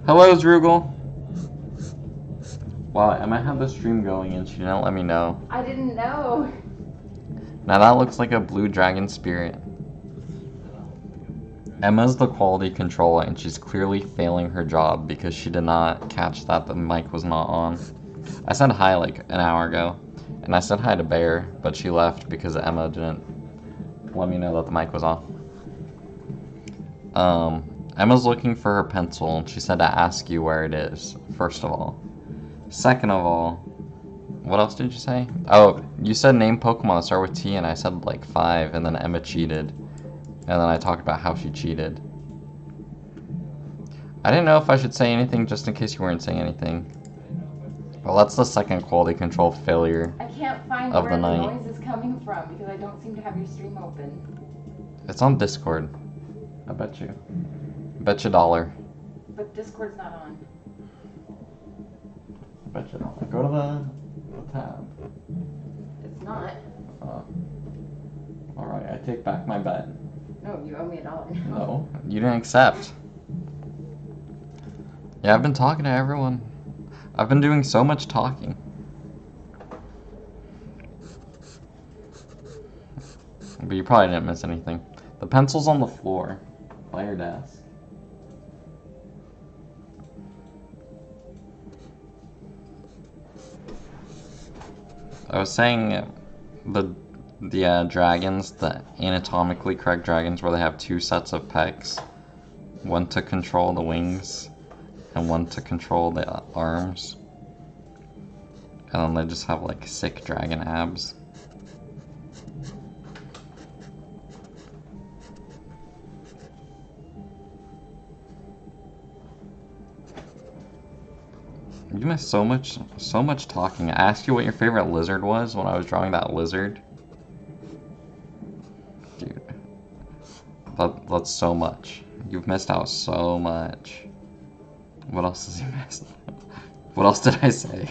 Hello, Droogle. Wow, I might have the stream going and she didn't let me know. I didn't know. Now that looks like a blue dragon spirit. Emma's the quality control and she's clearly failing her job because she did not catch that the mic was not on. I said hi like an hour ago, and I said hi to Bear, but she left because Emma didn't let me know that the mic was off. Emma's looking for her pencil and she said to ask you where it is, first of all. Second of all, what else did you say? Oh, you said name Pokemon that start with T, and I said like 5, and then Emma cheated. And then I talked about how she cheated. I didn't know if I should say anything just in case you weren't saying anything. Well, that's the second quality control failure I can't find of where the the night. noise is coming from because I don't seem to have your stream open. It's on Discord. I bet you. Bet you $1. But Discord's not on. I bet you $1. Go to the tab. It's not. Alright, I take back my bet. No, you owe me $1. No, you didn't accept. Yeah, I've been talking to everyone. I've been doing so much talking. But you probably didn't miss anything. The pencil's on the floor by your desk. I was saying the dragons, the anatomically correct dragons where they have 2 sets of pecs. One to control the wings and one to control the arms. And then they just have like sick dragon abs. You missed so much talking. I asked you what your favorite lizard was when I was drawing that lizard. Dude, that's so much. You've missed out so much. What else has he missed? What else did I say?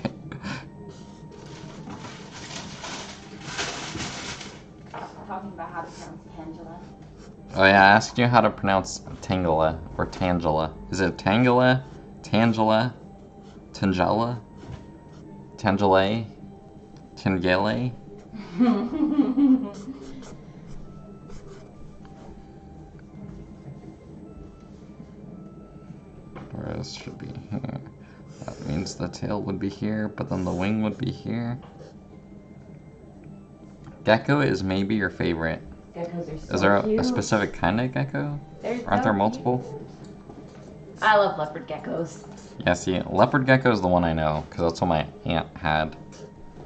Talking about how to pronounce Tangela. Oh yeah, I asked you how to pronounce Tangela or Tangela. Is it Tangela? Tangela? Tangela? Tangele? Tangele? Where this should be here. That means the tail would be here, but then the wing would be here. Gecko is maybe your favorite. Geckos are so Is there cute. a specific kind of gecko? They're Aren't so there multiple? cute. I love leopard geckos. Yeah, see, leopard gecko is the one I know, because that's what my aunt had.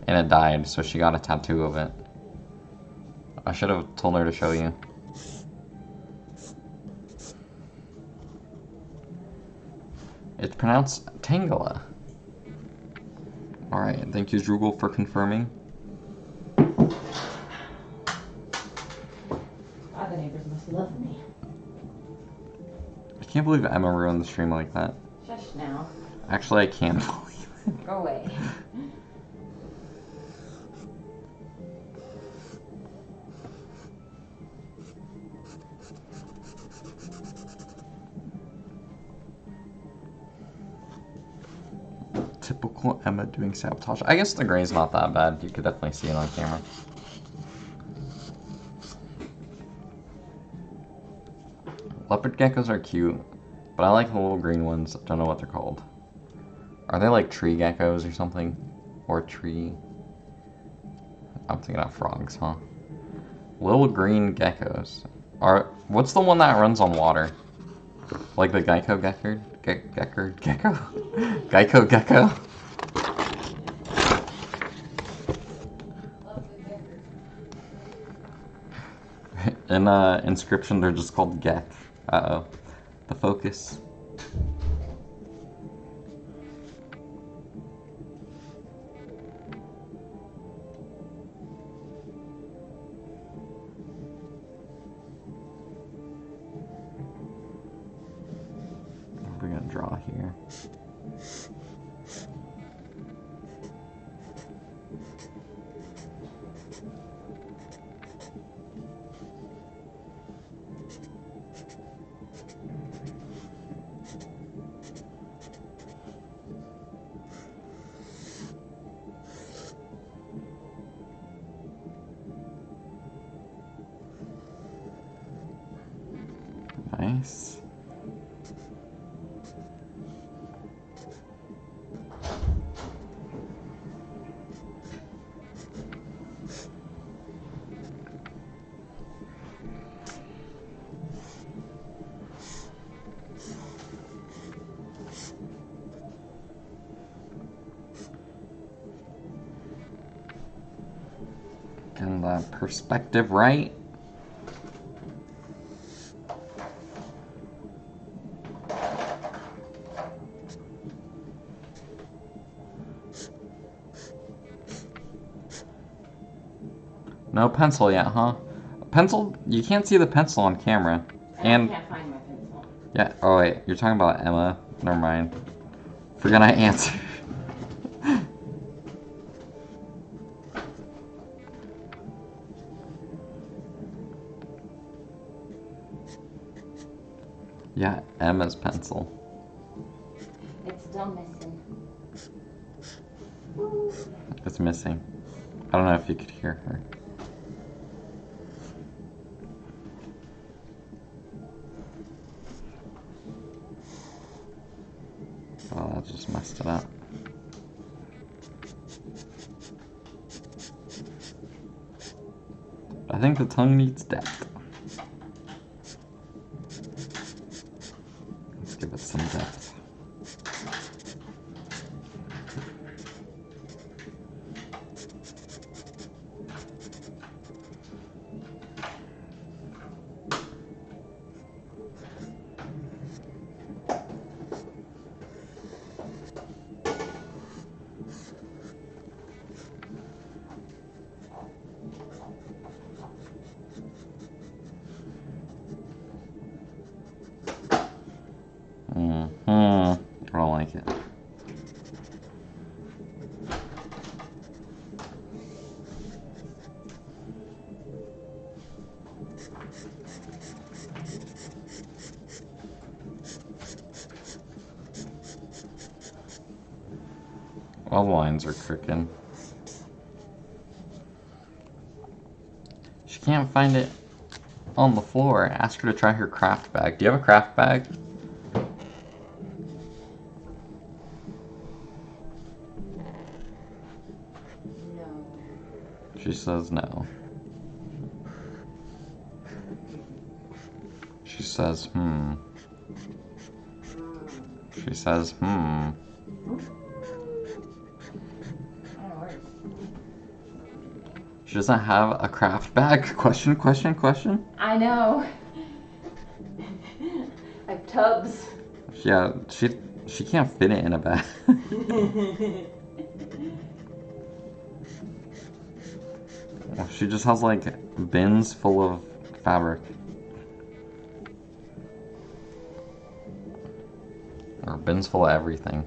And it died, so she got a tattoo of it. I should have told her to show you. It's pronounced Tangela. Alright, thank you, Droogle, for confirming. God, the neighbors must love me. I can't believe Emma ruined the stream like that. Shush now. Actually, I can't believe it. Go away. Typical Emma doing sabotage. I guess the gray's not that bad. You could definitely see it on camera. Leopard geckos are cute, but I like the little green ones. Don't know what they're called. Are they like tree geckos or something? Or tree... I'm thinking of frogs, huh? Little green geckos. What's the one that runs on water? Like the Geico Gecko? Gecko? Geico Gecko? In Inscription, they're just called Gek. Uh-oh. The focus. We're gonna draw here. the perspective right. No pencil yet, huh? Pencil? You can't see the pencil on camera. And I can't find my pencil. yeah. Oh wait, you're talking about Emma. Never mind. Forgot I answered. Yeah, Emma's pencil. It's still missing. It's missing. I don't know if you could hear her. Oh, that just messed it up. I think the tongue needs depth. Let's give it some depth. I don't like it. All the lines are crooked. She can't find it on the floor. Ask her to try her craft bag. Do you have a craft bag? No. She says no. She says, She says, I don't know where. She doesn't have a craft bag? Question, question, question? I know. I have tubs. Yeah, she can't fit it in a bag. She just has like bins full of fabric. Or bins full of everything.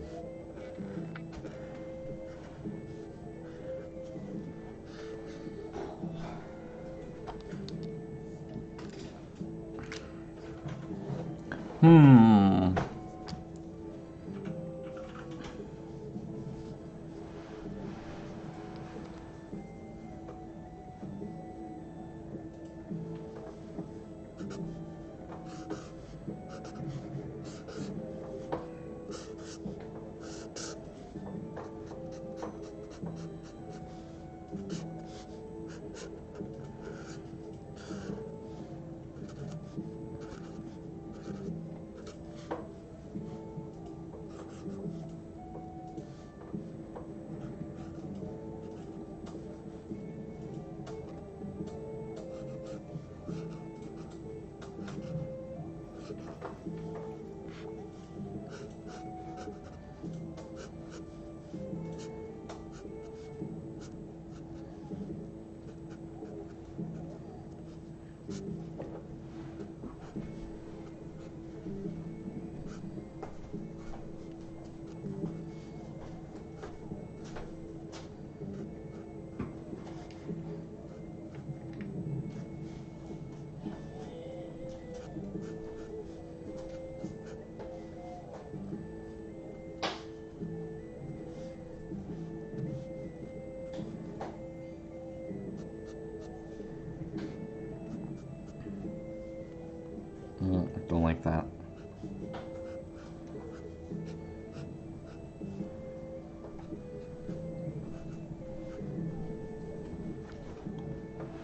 Don't like that.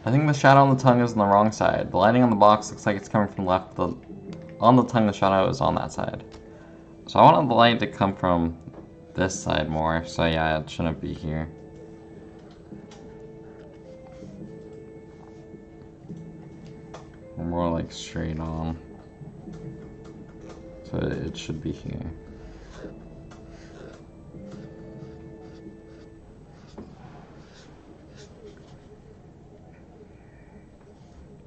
I think the shadow on the tongue is on the wrong side. The lighting on the box looks like it's coming from the left. On the tongue, the shadow is on that side. So I wanted the light to come from this side more. So yeah, it shouldn't be here. like straight on. So it should be here.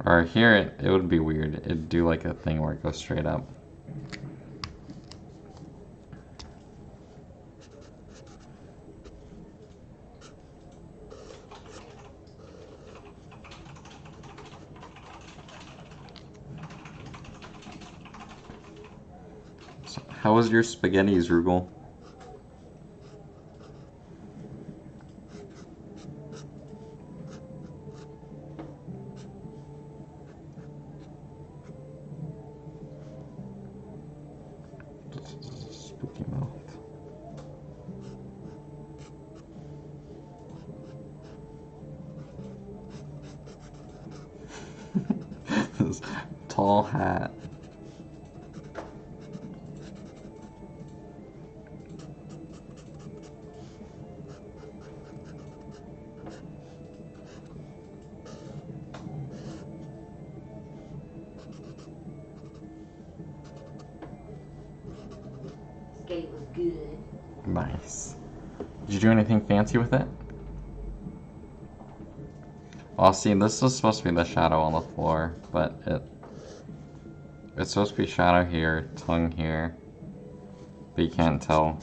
Or here, it would be weird. It'd do like a thing where it goes straight up. So how was your spaghettis, Rugal? Spooky mouth. This tall hat. Skate was good. Nice. Did you do anything fancy with it? Well, see, this is supposed to be the shadow on the floor, but it's supposed to be shadow here, tongue here, but you can't tell.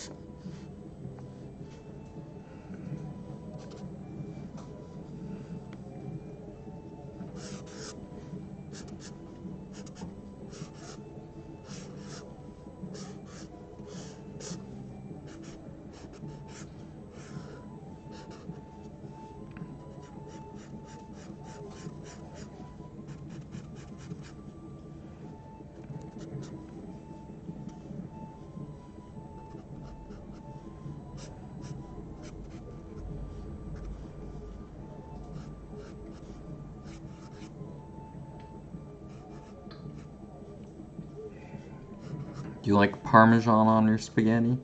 Do you like Parmesan on your spaghetti?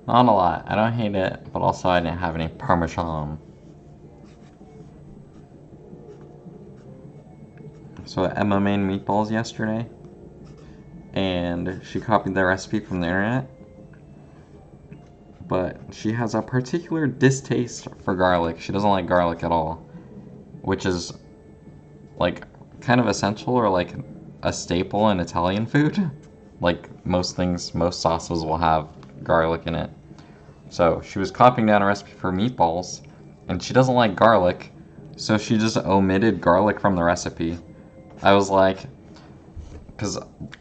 Not a lot. I don't hate it, but also I didn't have any Parmesan. So Emma made meatballs yesterday, and she copied the recipe from the internet, but she has a particular distaste for garlic. She doesn't like garlic at all, which is like kind of essential or like a staple in Italian food. Like most things, most sauces will have garlic in it. So she was copying down a recipe for meatballs, and she doesn't like garlic, so she just omitted garlic from the recipe. I was like, because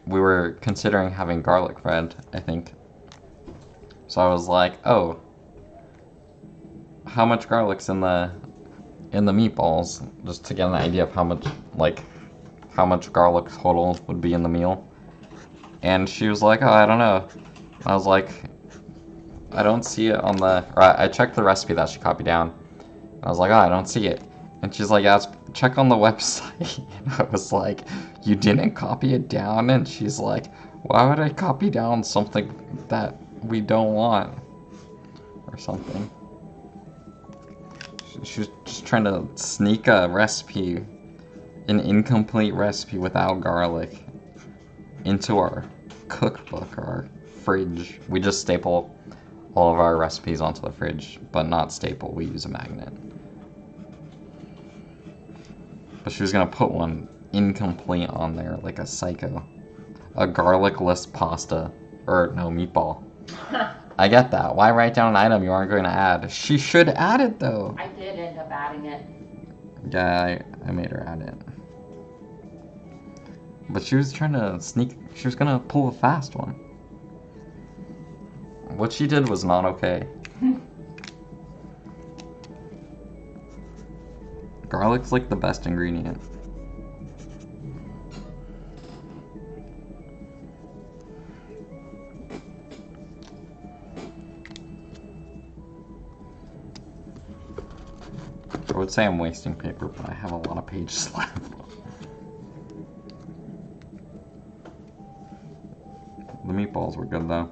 we were considering having garlic bread, I think. So I was like, oh, how much garlic's in the meatballs, just to get an idea of how much garlic total would be in the meal. And she was like, oh, I don't know. I was like, I don't see it on the, or I checked the recipe that she copied down. I was like, oh, I don't see it. And she's like, yeah, check on the website. And I was like, you didn't copy it down? And she's like, why would I copy down something that we don't want? Or something. She was just trying to sneak a recipe, an incomplete recipe without garlic, into our cookbook or our fridge. We just staple all of our recipes onto the fridge, but not staple, we use a magnet. But she was gonna put one incomplete on there, like a psycho. A garlicless pasta, or no, meatball. I get that. Why write down an item you aren't going to add? She should add it though. I did end up adding it. Yeah, I made her add it. But she was trying to sneak. She was gonna pull a fast one. What she did was not okay. Garlic's like the best ingredient. I would say I'm wasting paper, but I have a lot of pages left. The meatballs were good though.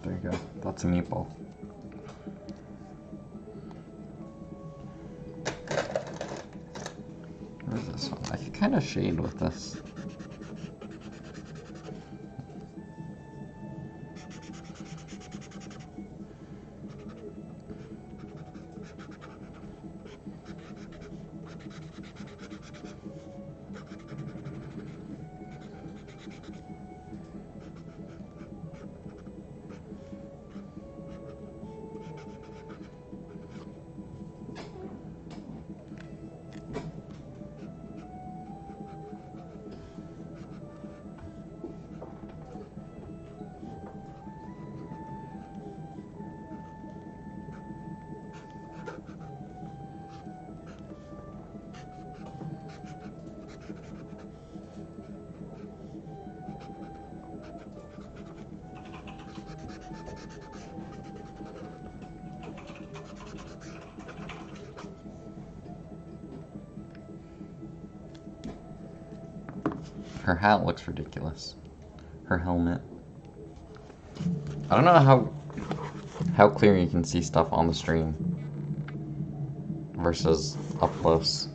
There you go. That's a meatball. Where's this one? I can kind of shade with this. Her hat looks ridiculous. Her helmet. I don't know how clear you can see stuff on the stream versus up close.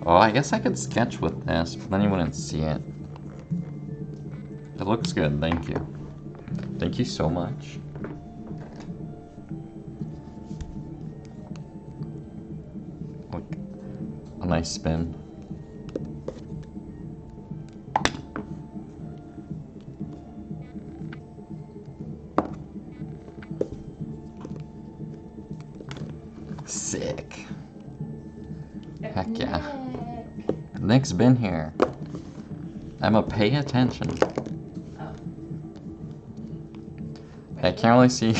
Oh, I guess I could sketch with this, but then you wouldn't see it. It looks good, thank you. Thank you so much. Look, a nice spin. Sick. Heck yeah. Nick's been here. Emma, pay attention. Oh. I can't really see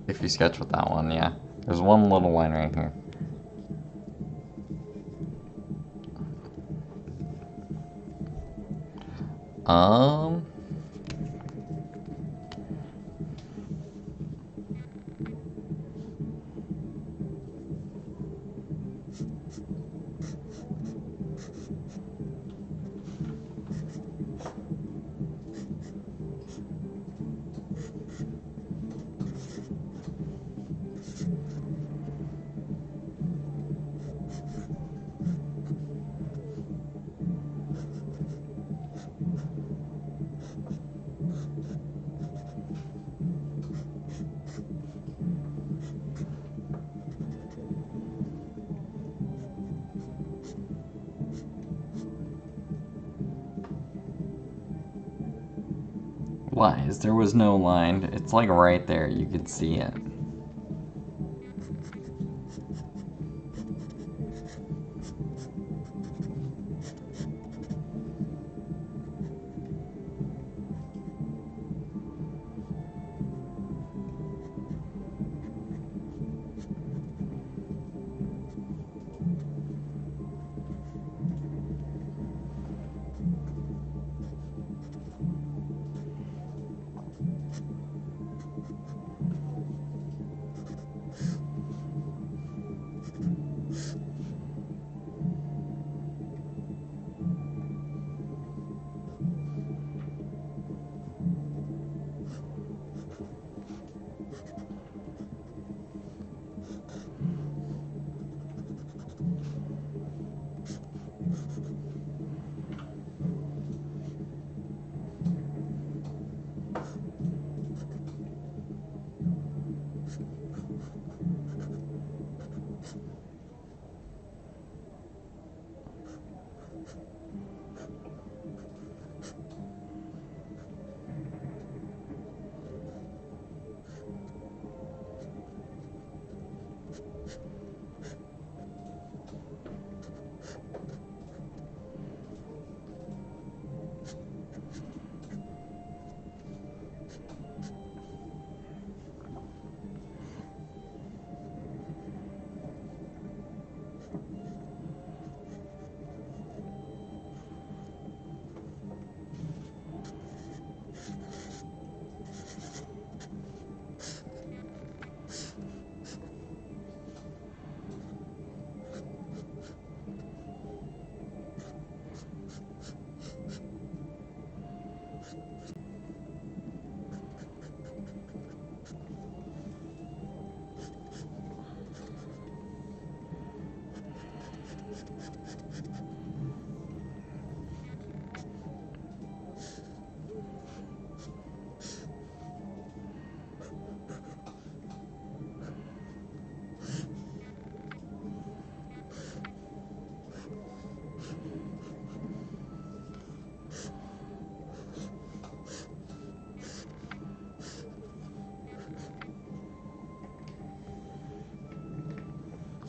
if you sketch with that one, yeah. There's one little line right here. Um... Lies, there was no line. It's like right there, you could see it.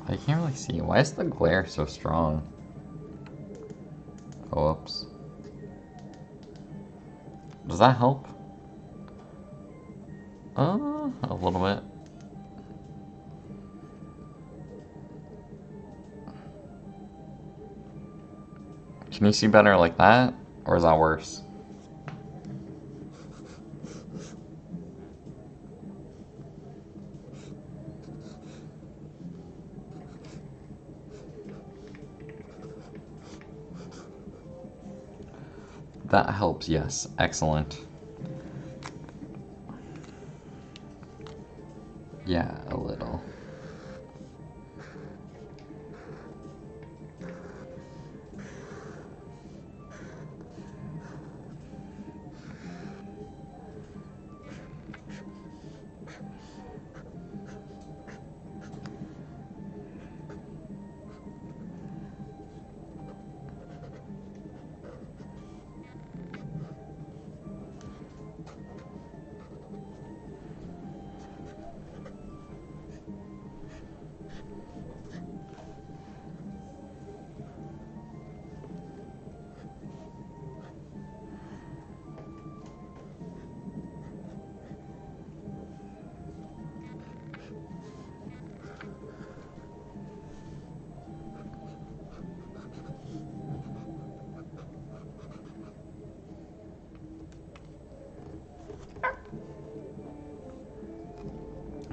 I can't really see. Why is the glare so strong? Oh, whoops. Does that help? A little bit. Can you see better like that? Or is that worse? That helps, yes. Excellent. Yeah, a little.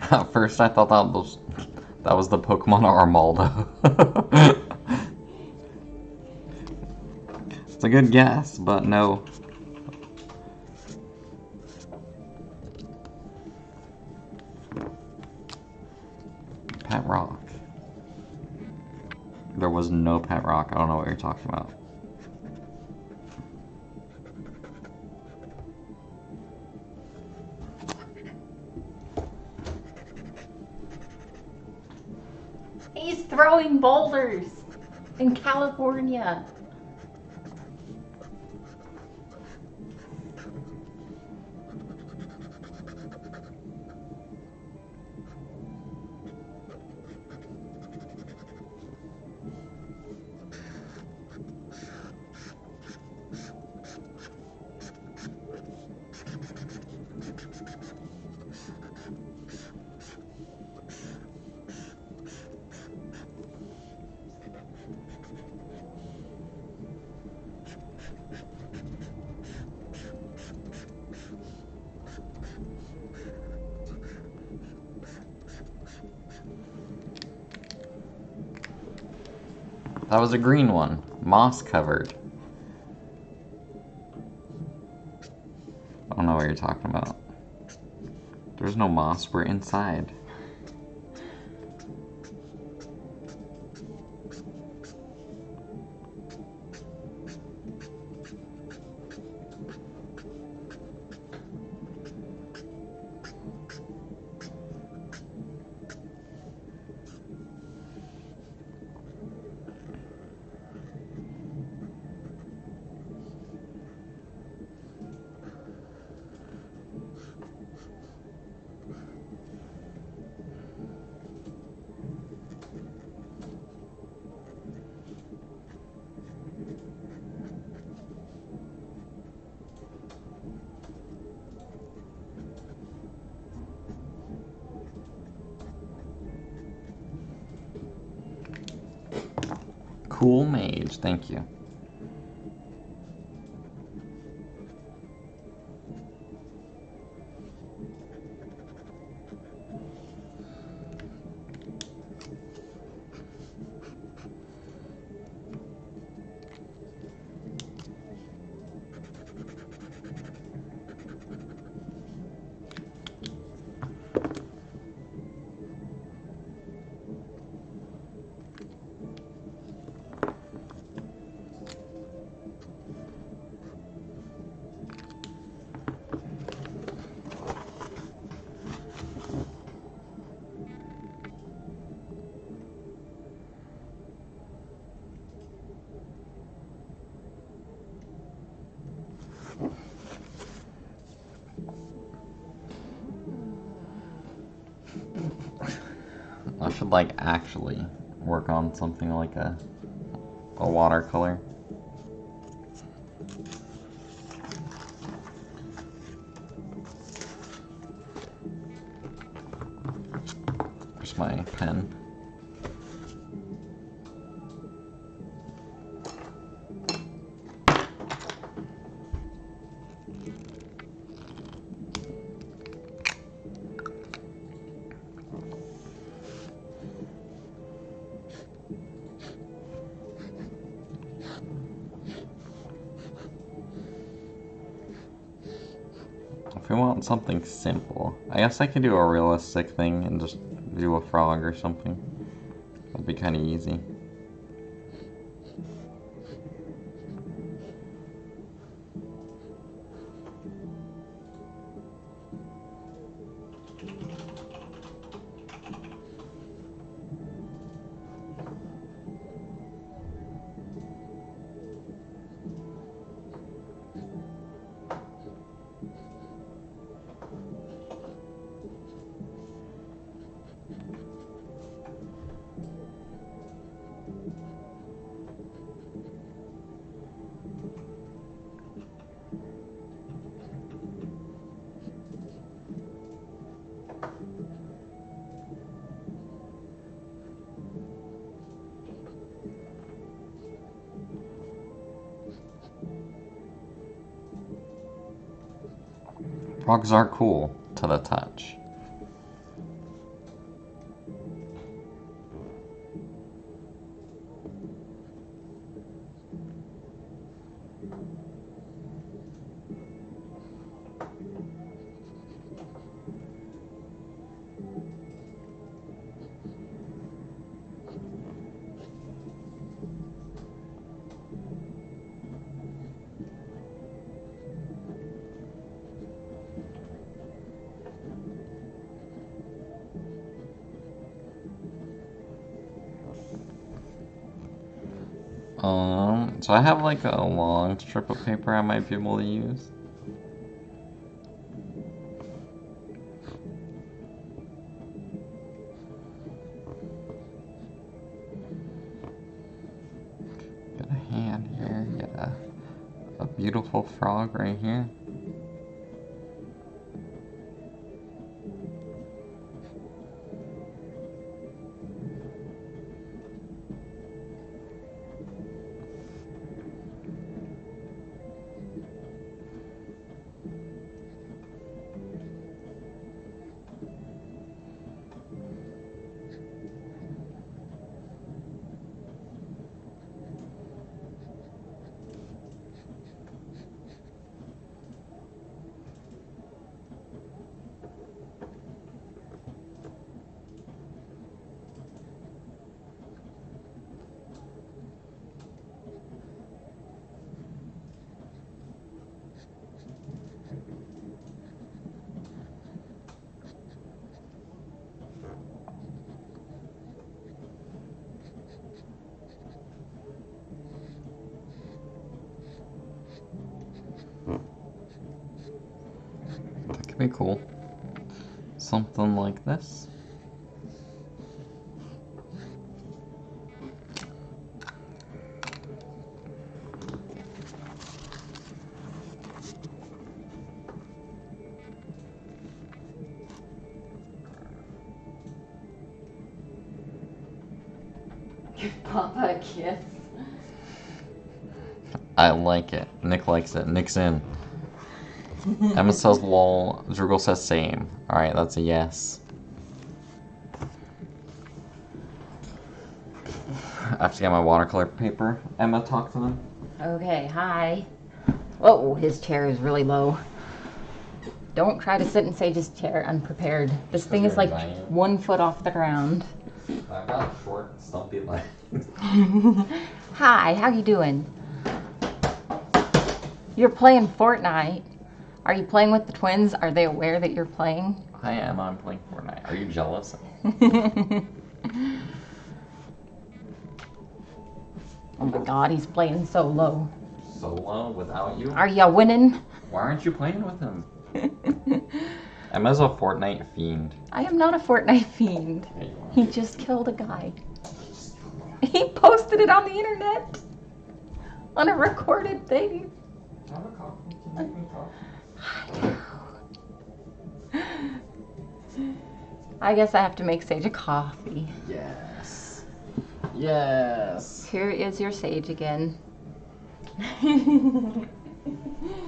At first I thought that was the Pokemon Armaldo. It's a good guess, but no. Pet Rock. There was no Pet Rock. I don't know what you're talking about. He's throwing boulders in California. That was a green one. Moss covered. I don't know what you're talking about. There's no moss. We're inside. Cool Mage, thank you. I should, like, actually work on something like a watercolor. Here's my pen. If we want something simple, I guess I could do a realistic thing and just do a frog or something. That'd be kind of easy. Frogs are cool to the touch. So I have like a long strip of paper I might be able to use. Get a hand here, get a beautiful frog right here. That could be cool. Something like this. Give Papa a kiss. I like it. Nick likes it. Nick's in. Emma says lol. Zrugal says same. Alright, that's a yes. I have to get my watercolor paper. Emma, talk to them. Okay, hi. Oh, his chair is really low. Don't try to sit in Sage's chair unprepared. This thing is like 1 foot off the ground. I've got short, stumpy legs. Hi, how you doing? You're playing Fortnite. Are you playing with the twins? Are they aware that you're playing? Hi Emma, I'm playing Fortnite. Are you jealous? Oh my god, he's playing so low. Solo without you? Are ya winning? Why aren't you playing with him? Emma's a Fortnite fiend. I am not a Fortnite fiend. Yeah, you are. He just killed a guy. He posted it on the internet. On a recorded thing. Have a coffee. Can you make me coffee? I guess I have to make Sage a coffee. Yes. Yes. Here is your Sage again. In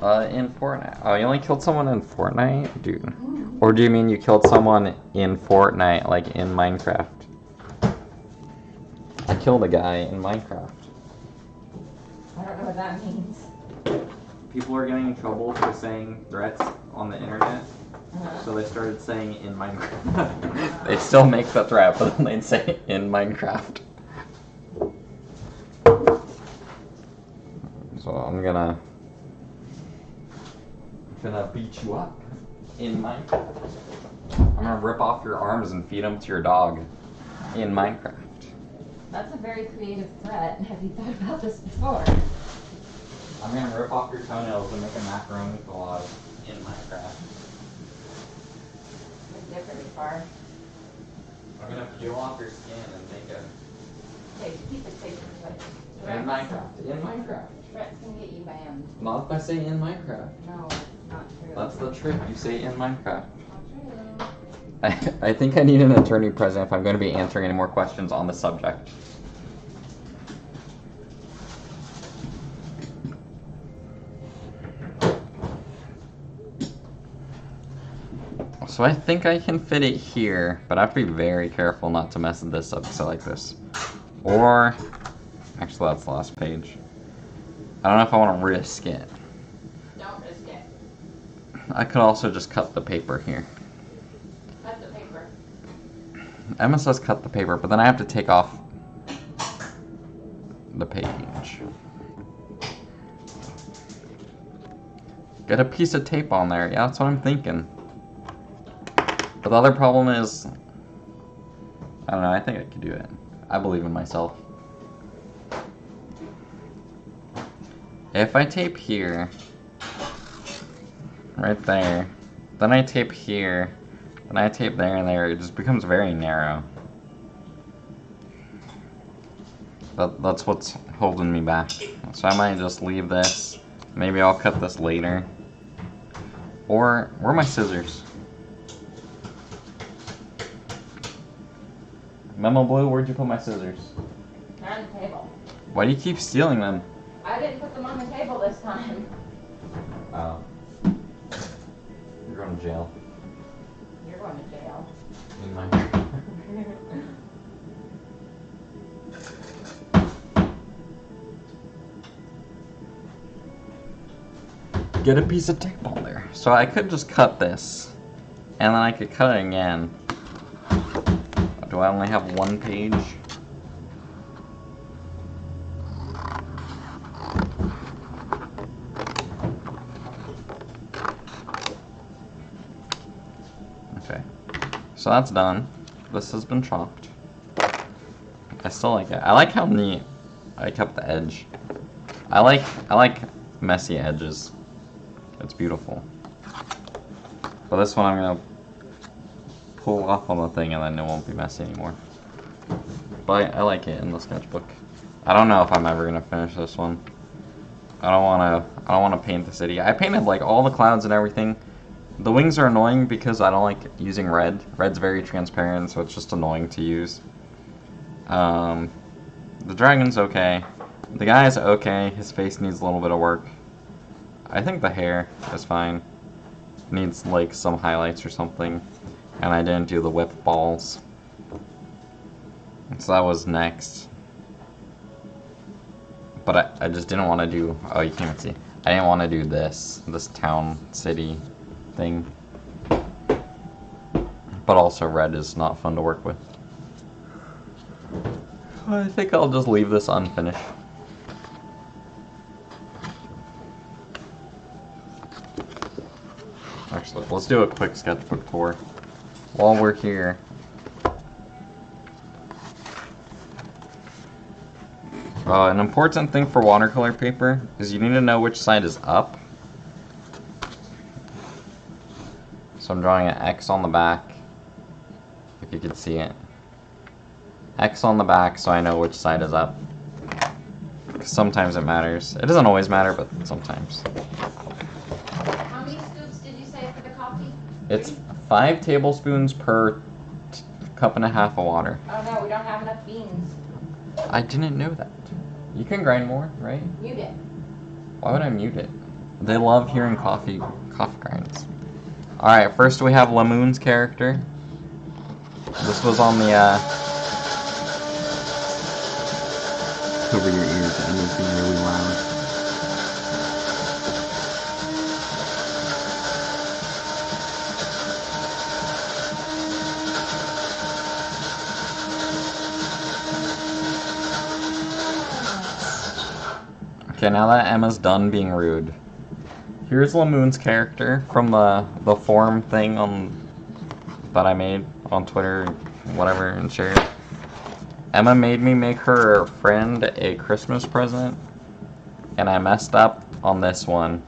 Fortnite. Oh, you only killed someone in Fortnite? Dude. Or do you mean you killed someone in Fortnite, like in Minecraft? I killed a guy in Minecraft. I don't know what that means. People are getting in trouble for saying threats on the internet, Uh-huh. so they started saying in Minecraft. They still make the threat, but then they'd say in Minecraft. So I'm gonna beat you up in Minecraft. I'm gonna rip off your arms and feed them to your dog in Minecraft. That's a very creative threat. Have you thought about this before? I'm gonna rip off your toenails and make a macaroni collage in Minecraft. I've never before. I'm gonna peel off your skin and make a Okay, keep it safe. in Minecraft. In Minecraft. Threats can get you banned. Not if I say in Minecraft. No, not true. That's the trick. You say in Minecraft. Not true. I think I need an attorney present if I'm going to be answering any more questions on the subject. So I think I can fit it here, but I have to be very careful not to mess this up so like this. Or, actually that's the last page. I don't know if I want to risk it. Don't risk it. I could also just cut the paper here. Cut the paper. Emma says cut the paper, but then I have to take off the page. Get a piece of tape on there. Yeah, that's what I'm thinking. But the other problem is, I don't know, I think I could do it. I believe in myself. If I tape here, right there, then I tape here, then I tape there and there, it just becomes very narrow. That's what's holding me back. So I might just leave this. Maybe I'll cut this later. Or, where are my scissors? Memo Blue, where'd you put my scissors? They're on the table. Why do you keep stealing them? I didn't put them on the table this time. Oh. You're going to jail. You're going to jail. In my... Get a piece of tape on there. So I could just cut this, and then I could cut it again. Do I only have one page? Okay, so that's done. This has been chopped. I still like it. I like how neat I kept the edge. I like messy edges. It's beautiful. But this one I'm gonna pull off on the thing and then it won't be messy anymore. But I like it in the sketchbook. I don't know if I'm ever gonna finish this one. I don't wanna paint the city. I painted like all the clouds and everything. The wings are annoying because I don't like using red. Red's very transparent, so it's just annoying to use. The dragon's okay. The guy's okay. His face needs a little bit of work. I think the hair is fine. Needs like some highlights or something. And I didn't do the whip balls. So that was next. But I just didn't want to do... Oh, you can't even see. I didn't want to do this town, city thing. But also red is not fun to work with. I think I'll just leave this unfinished. Actually, let's do a quick sketchbook tour while we're here. An important thing for watercolor paper is you need to know which side is up. So I'm drawing an X on the back, if you can see it. X on the back so I know which side is up. Sometimes it matters. It doesn't always matter, but sometimes. How many scoops did you say for the coffee? It's 5 tablespoons per cup and a half of water. Oh no, we don't have enough beans. I didn't know that. You can grind more, right? Mute it. Why would I mute it? They love hearing coffee grinds. Alright, first we have Lamoon's character. This was on the, cover your ears, and it's being really loud. Okay, now that Emma's done being rude, here's Lamoon's character from the forum thing that I made on Twitter, whatever, and shared. Emma made me make her friend a Christmas present, and I messed up on this one.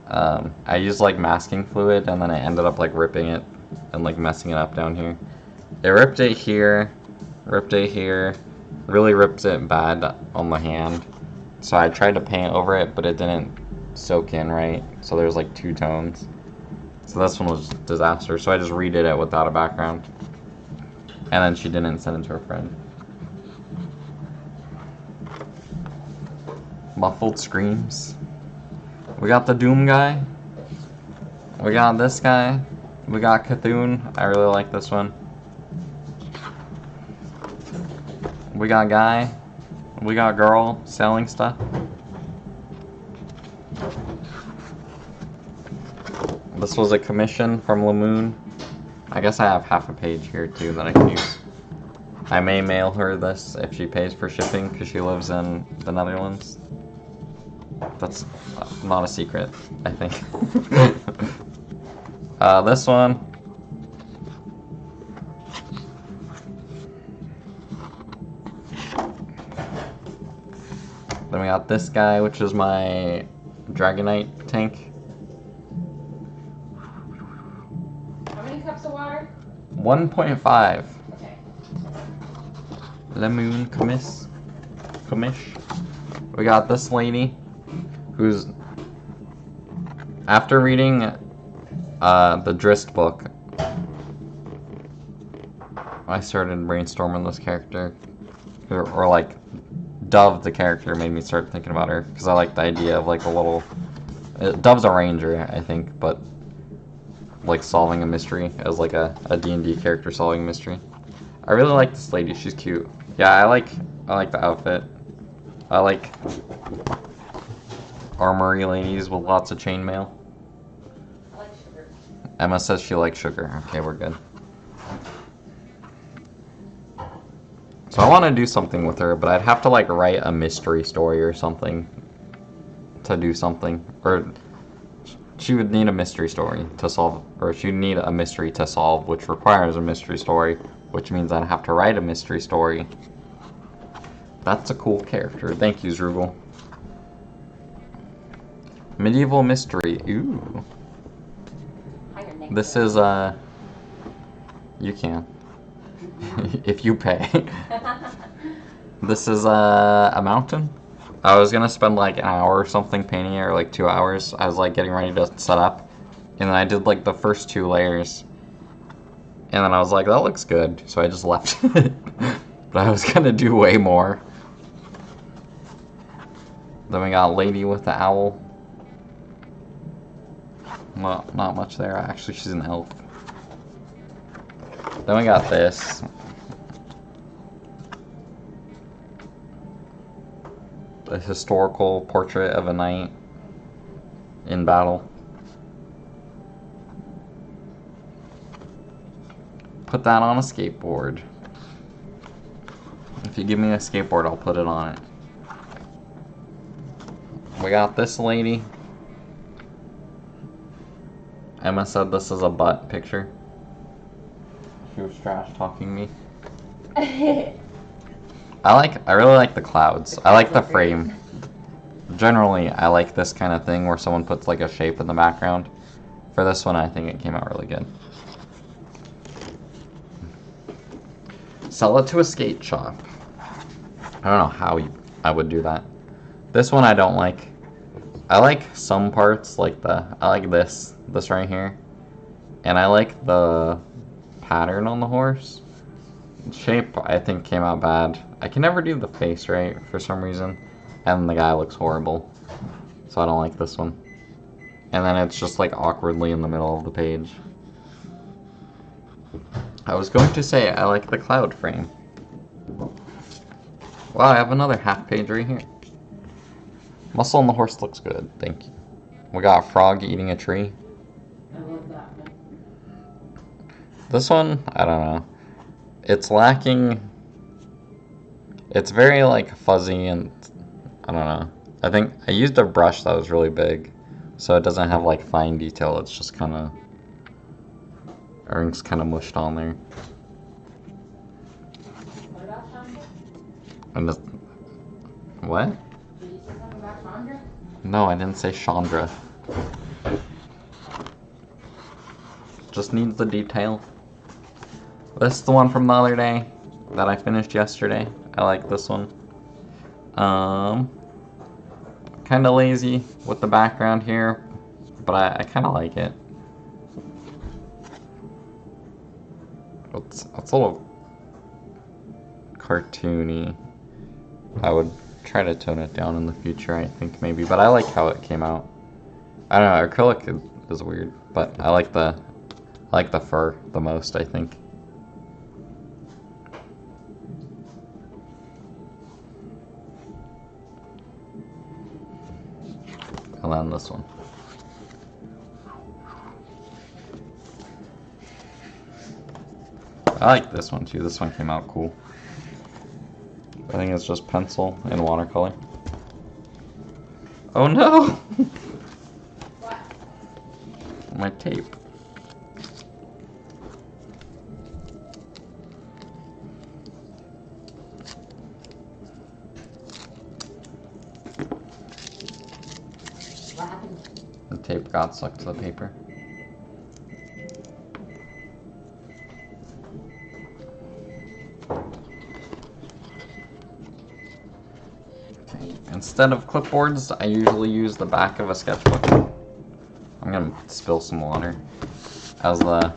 I used like masking fluid, and then I ended up like ripping it and like messing it up down here. It ripped it here, really ripped it bad on the hand. So I tried to paint over it, but it didn't soak in right. So there's like 2 tones. So this one was a disaster. So I just redid it without a background. And then she didn't send it to her friend. Muffled screams. We got the Doom guy. We got this guy. We got Cthulhu. I really like this one. We got guy. We got girl selling stuff. This was a commission from Lamoon. I guess I have half a page here too that I can use. I may mail her this if she pays for shipping because she lives in the Netherlands. That's not a secret, I think. This one. Then we got this guy, which is my Dragonite tank. How many cups of water? 1.5. Okay. Lamoon commish. We got this lady, who's, after reading the Drizzt book, I started brainstorming this character, or like Dove, the character, made me start thinking about her because I like the idea of like a little. Dove's a ranger, I think, but like solving a mystery as like a D&D character solving a mystery. I really like this lady. She's cute. Yeah, I like the outfit. I like armory ladies with lots of chainmail. I like sugar. Emma says she likes sugar. Okay, we're good. So I want to do something with her, but I'd have to like write a mystery story or something to do something. Or she would need a mystery story to solve, or she'd need a mystery to solve, which requires a mystery story, which means I'd have to write a mystery story. That's a cool character. Thank you, Zrugal. Medieval mystery. Ooh. This is, you can. If you pay. This is a mountain. I was gonna spend like an hour or something painting it, or like 2 hours. I was like getting ready to set up, and then I did like the first 2 layers, and then I was like, that looks good, so I just left it. But I was gonna do way more. Then we got Lady with the Owl. Well, not much there. Actually, she's an elf. Then we got this. A historical portrait of a knight in battle. Put that on a skateboard. If you give me a skateboard, I'll put it on it. We got this lady. Emma said this is a butt picture. She was trash talking me. I really like the clouds. I like the frame. Generally, I like this kind of thing where someone puts like a shape in the background. For this one, I think it came out really good. Sell it to a skate shop. I don't know how I would do that. This one I don't like. I like some parts, like I like this right here. And I like the pattern on the horse. Shape, I think, came out bad. I can never do the face right for some reason. And the guy looks horrible. So I don't like this one. And then it's just like awkwardly in the middle of the page. I was going to say I like the cloud frame. Wow, I have another half page right here. Muscle on the horse looks good, thank you. We got a frog eating a tree. I love that one. This one, I don't know. It's lacking. It's very like fuzzy and I don't know. I think I used a brush that was really big, so it doesn't have like fine detail. It's just kind of everything's kind of mushed on there. What about Chandra? And the what? Did you say something about Chandra? No, I didn't say Chandra. Just needs the detail. This is the one from the other day that I finished yesterday. I like this one. Kind of lazy with the background here, but I kind of like it. It's a little cartoony. I would try to tone it down in the future, I think, maybe, but I like how it came out. I don't know, acrylic is weird, but I like the fur the most, I think. And then this one. I like this one too. This one came out cool. I think it's just pencil and watercolor. Oh no! What? My tape. What happened? The tape got stuck to the paper. Instead of clipboards, I usually use the back of a sketchbook. I'm gonna spill some water as a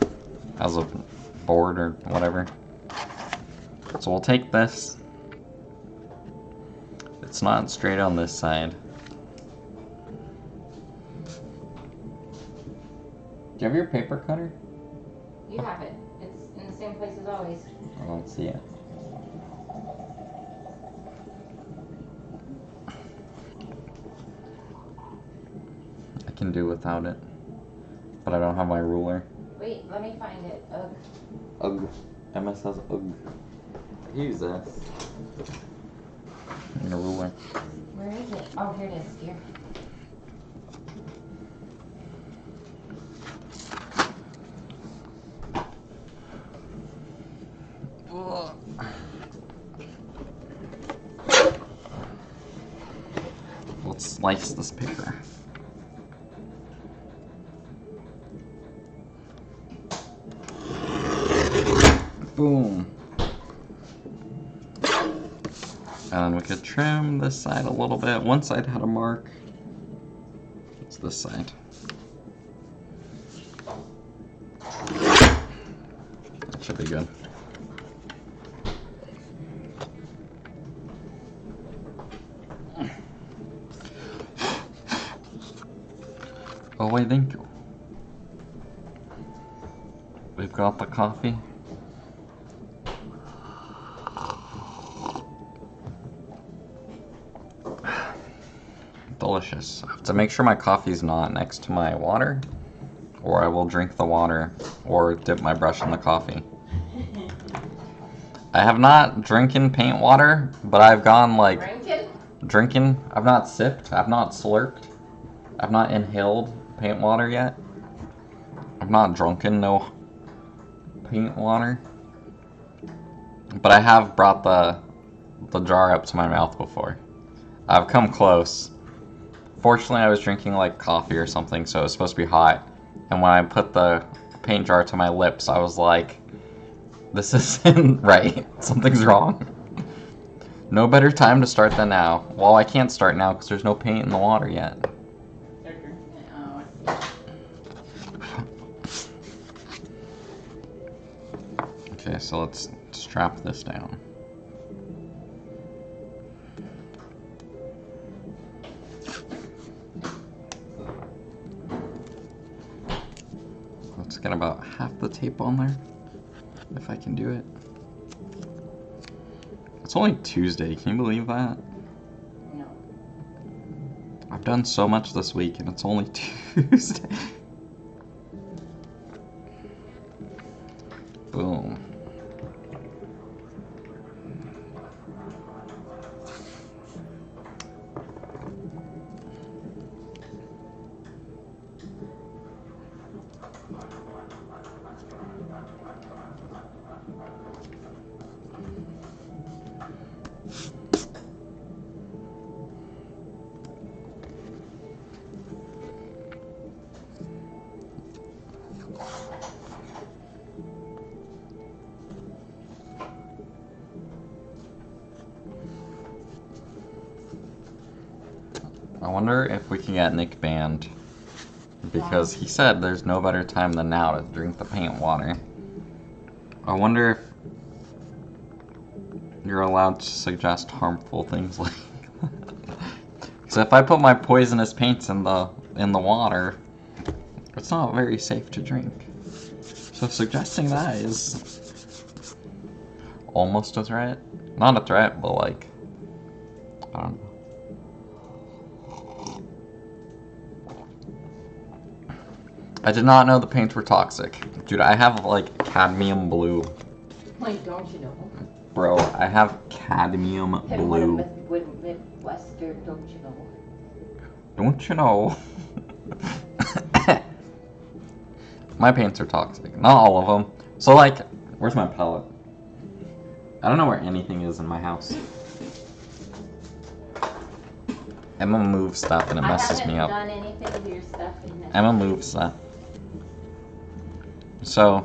board or whatever. So we'll take this. It's not straight on this side. Do you have your paper cutter? You have it. It's in the same place as always. I don't see it. I can do without it, but I don't have my ruler. Wait, let me find it. Ugh. Ugh. Emma says ugh. Use this. And a ruler. Where is it? Oh, here it is. Here. Let's slice this paper. Boom. And we could trim this side a little bit. One side had a mark. It's this side. That should be good. Oh wait, thank you. We've got the coffee. Delicious. I have to make sure my coffee's not next to my water, or I will drink the water or dip my brush in the coffee. I have not drinking paint water, but I've gone like drinking. I've not sipped. I've not slurped. I've not inhaled paint water yet. I've not drunken no paint water. But I have brought the jar up to my mouth before. I've come close. Fortunately, I was drinking like coffee or something, so it was supposed to be hot. And when I put the paint jar to my lips, I was like, This isn't right. Something's wrong. No better time to start than now. Well, I can't start now because there's no paint in the water yet. Okay, so let's strap this down. Let's get about half the tape on there, if I can do it. It's only Tuesday, can you believe that? No. I've done so much this week and it's only Tuesday. Boom. I wonder if we can get Nick banned, because he said there's no better time than now to drink the paint water. I wonder if you're allowed to suggest harmful things like that. Because if I put my poisonous paints in the water, it's not very safe to drink. So suggesting that is almost a threat. Not a threat, but like, I don't know. I did not know the paints were toxic. Dude, I have like cadmium blue. Like, don't you know? Bro, I have cadmium blue. Midwestern, don't you know? Don't you know? My paints are toxic. Not all of them. So like, where's my palette? I don't know where anything is in my house. Emma moves stuff and it messes me up. I haven't done anything to your stuff in this. Emma moves stuff. So,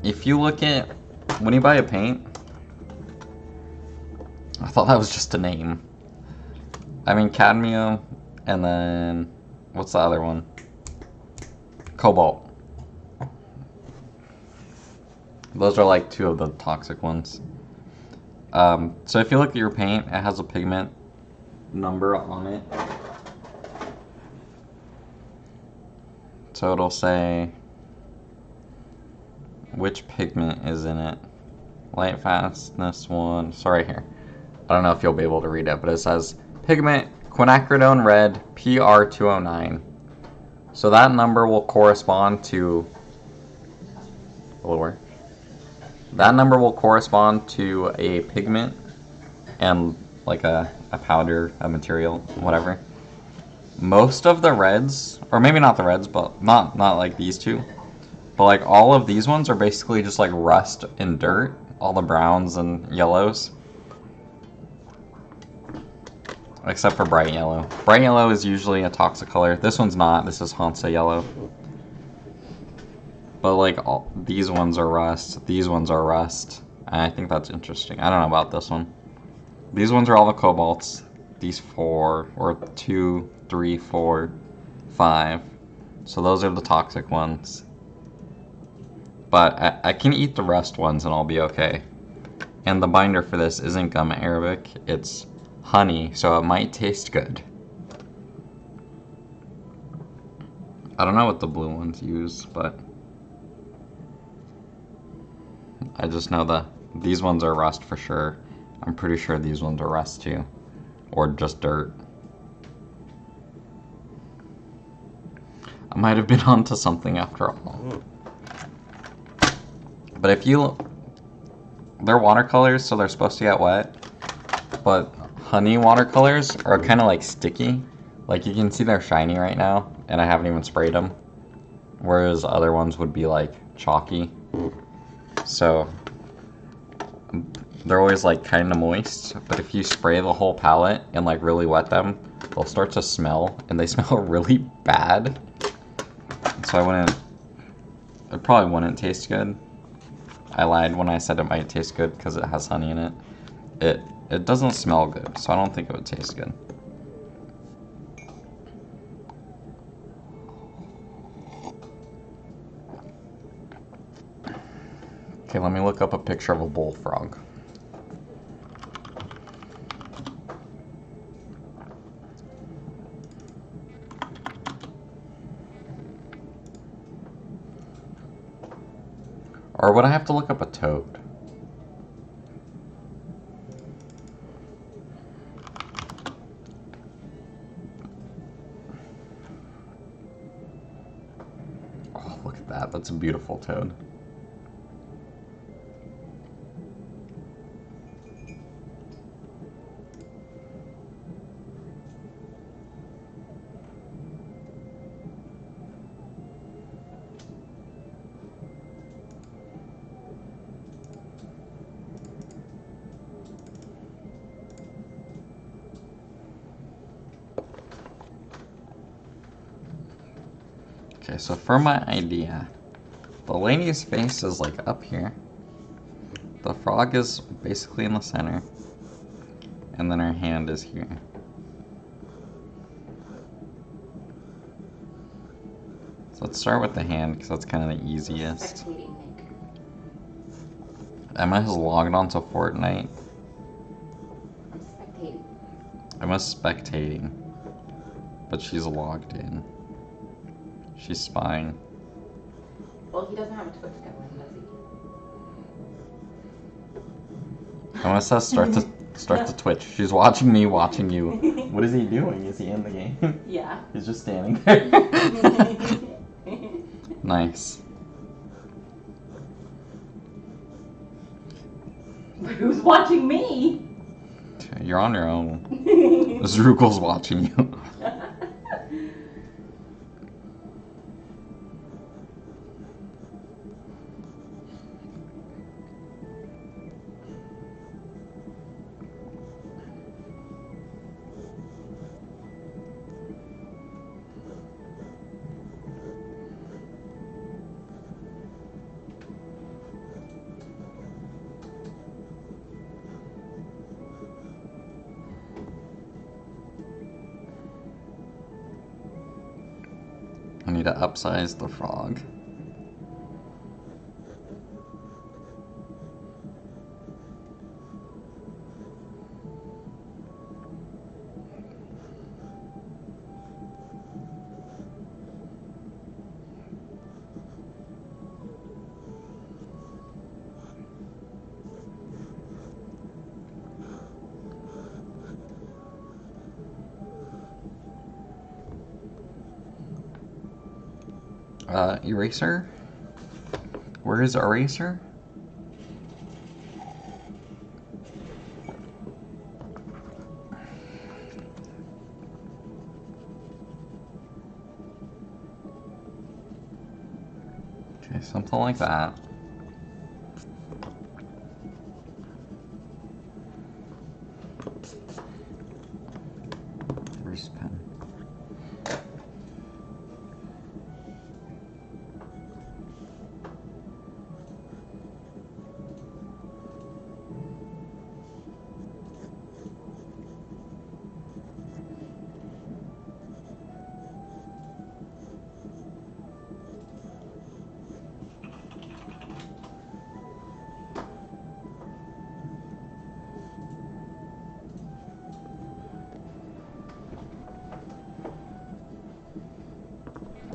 if you look at, when you buy a paint, I thought that was just a name. I mean cadmium, and then, what's the other one? Cobalt. Those are like two of the toxic ones. So if you look at your paint, it has a pigment number on it. So it'll say which pigment is in it. Light fastness 1. So right here. I don't know if you'll be able to read it, but it says pigment quinacridone red PR209. So that number will correspond to lower. That number will correspond to a pigment and like a powder, a material, whatever. Most of the reds, or maybe not the reds, but not like these two, but like all of these ones are basically just like rust and dirt, all the browns and yellows. Except for bright yellow. Bright yellow is usually a toxic color. This one's not. This is Hansa yellow. But like these ones are rust. These ones are rust. And I think that's interesting. I don't know about this one. These ones are all the cobalts. These 4, or 2, 3, 4, 5. So those are the toxic ones. But I can eat the rust ones and I'll be okay. And the binder for this isn't gum arabic. It's honey, so it might taste good. I don't know what the blue ones use, but I just know that these ones are rust for sure. I'm pretty sure these ones are rust too, or just dirt. I might have been onto something after all. But if you, they're watercolors, so they're supposed to get wet, but honey watercolors are kind of like sticky. Like you can see they're shiny right now, and I haven't even sprayed them. Whereas other ones would be like chalky. So they're always like kind of moist, but if you spray the whole palette and like really wet them, they'll start to smell, and they smell really bad. So it probably wouldn't taste good. I lied when I said it might taste good because it has honey in it. It doesn't smell good, so I don't think it would taste good. Okay, let me look up a picture of a bullfrog. Or would I have to look up a toad? Oh, look at that. That's a beautiful toad. Okay, so for my idea, the lady's face is like up here. The frog is basically in the center. And then her hand is here. So let's start with the hand because that's kind of the easiest. Emma has logged onto Fortnite. I'm spectating. Emma's spectating. But she's logged in. She's spying. Well, he doesn't have a Twitch going, does he? Emma says start the Twitch. She's watching me, watching you. What is he doing? Is he in the game? Yeah. He's just standing there. Nice. Who's watching me? You're on your own. Zrugel's watching you. I need to upsize the frog. Eraser? Where is Eraser? Okay, something like that. Where's pen?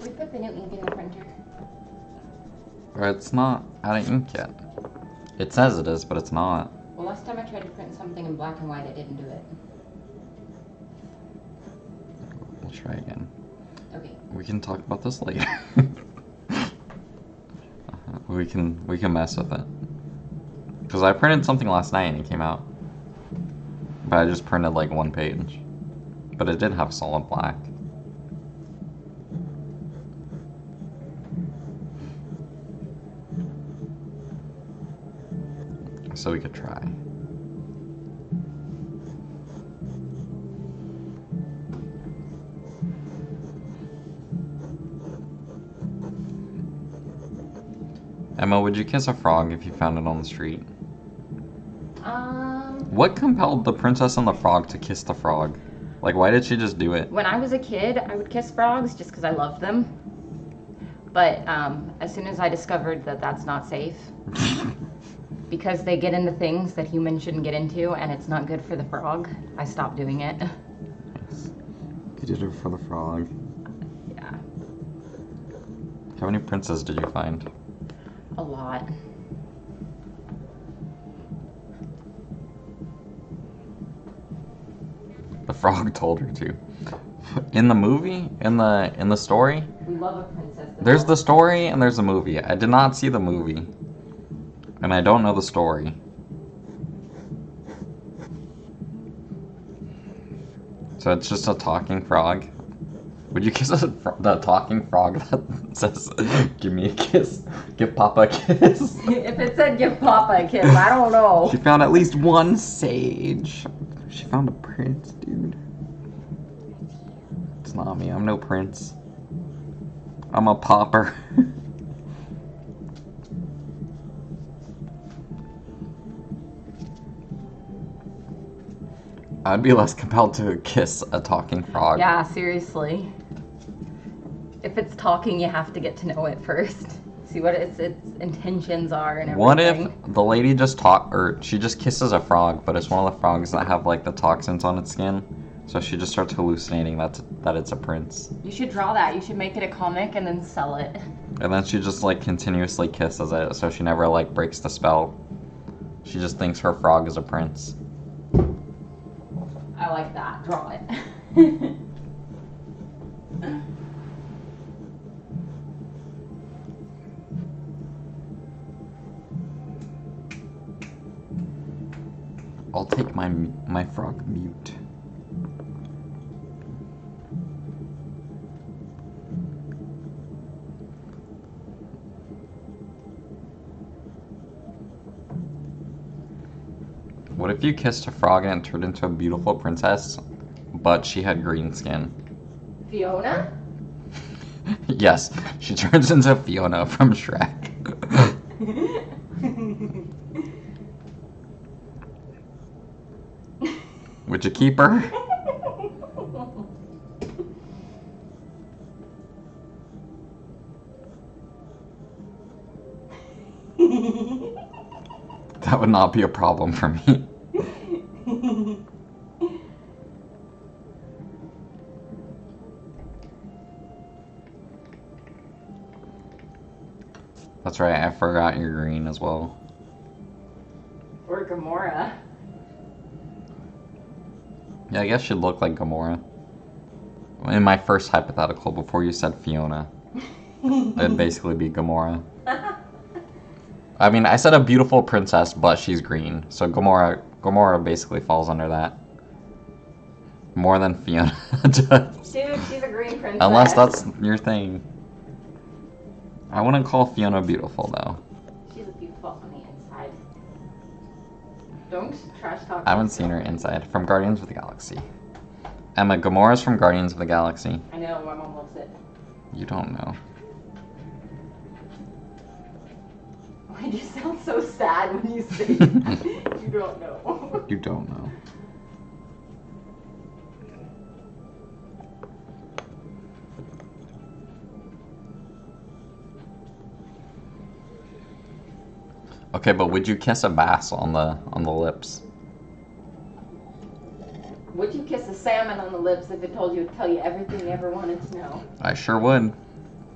We put the new ink in the printer. Or it's not out of ink yet. It says it is, but it's not. Well, last time I tried to print something in black and white, it didn't do it. We'll try again. Okay. We can talk about this later. We can mess with it. Because I printed something last night and it came out. But I just printed like one page. But it did have solid black. So we could try. Emma, would you kiss a frog if you found it on the street? Um, What compelled the princess and the frog to kiss the frog? Like, why did she just do it? when I was a kid, I would kiss frogs just because I loved them. But as soon as I discovered that that's not safe, because they get into things that humans shouldn't get into, and it's not good for the frog, I stopped doing it. You did it for the frog. Yeah, How many princes did you find? a lot. The frog told her to. In the movie? In the story? We love a princess. There's the story and there's the movie. I did not see the movie. And I don't know the story. So it's just a talking frog. Would you kiss the talking frog that says, "Give me a kiss, give Papa a kiss"? If it said give Papa a kiss, I don't know. She found at least one sage. She found a prince, dude. It's not me. I'm no prince. I'm a pauper. I'd be less compelled to kiss a talking frog. Yeah, seriously. If it's talking, you have to get to know it first. See what its intentions are and everything. What if the lady just she just kisses a frog, but it's one of the frogs that have like the toxins on its skin, so she just starts hallucinating that it's a prince. You should draw that. You should make it a comic and then sell it. And then she just like continuously kisses it, so she never like breaks the spell. She just thinks her frog is a prince. I like that. Draw it. I'll take my frog mute. What if you kissed a frog and it turned into a beautiful princess, but she had green skin? Fiona? Yes, she turns into Fiona from Shrek. Would you keep her? That would not be a problem for me. That's right, I forgot you're green as well. Or Gamora. Yeah, I guess she'd look like Gamora. In my first hypothetical, before you said Fiona, it'd basically be Gamora. I mean, I said a beautiful princess, but she's green, so Gamora basically falls under that. More than Fiona does. Dude, she's a green princess. Unless that's your thing. I wouldn't call Fiona beautiful, though. She's a beautiful on the inside. Don't trash talk. I haven't seen her inside. From Guardians of the Galaxy. Emma, Gamora's from Guardians of the Galaxy. I know, my mom loves it. You don't know. Why do you sound so sad when you say that? You don't know. You don't know. Okay, but would you kiss a bass on the lips? Would you kiss a salmon on the lips if it told you to tell you everything you ever wanted to know? I sure would.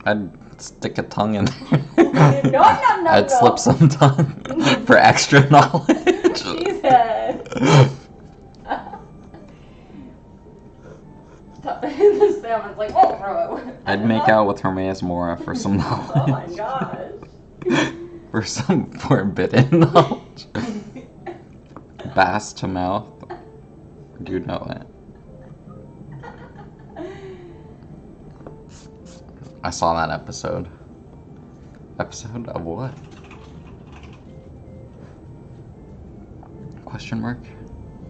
I'd stick a tongue in there. No. I'd slip some tongue for extra knowledge. Jesus. The salmon's like, oh, bro. I'd make out with Hermaeus Mora for some knowledge. Oh my gosh. For some forbidden knowledge. Bass to mouth. Do you know it? I saw that episode. Episode of what? Question mark?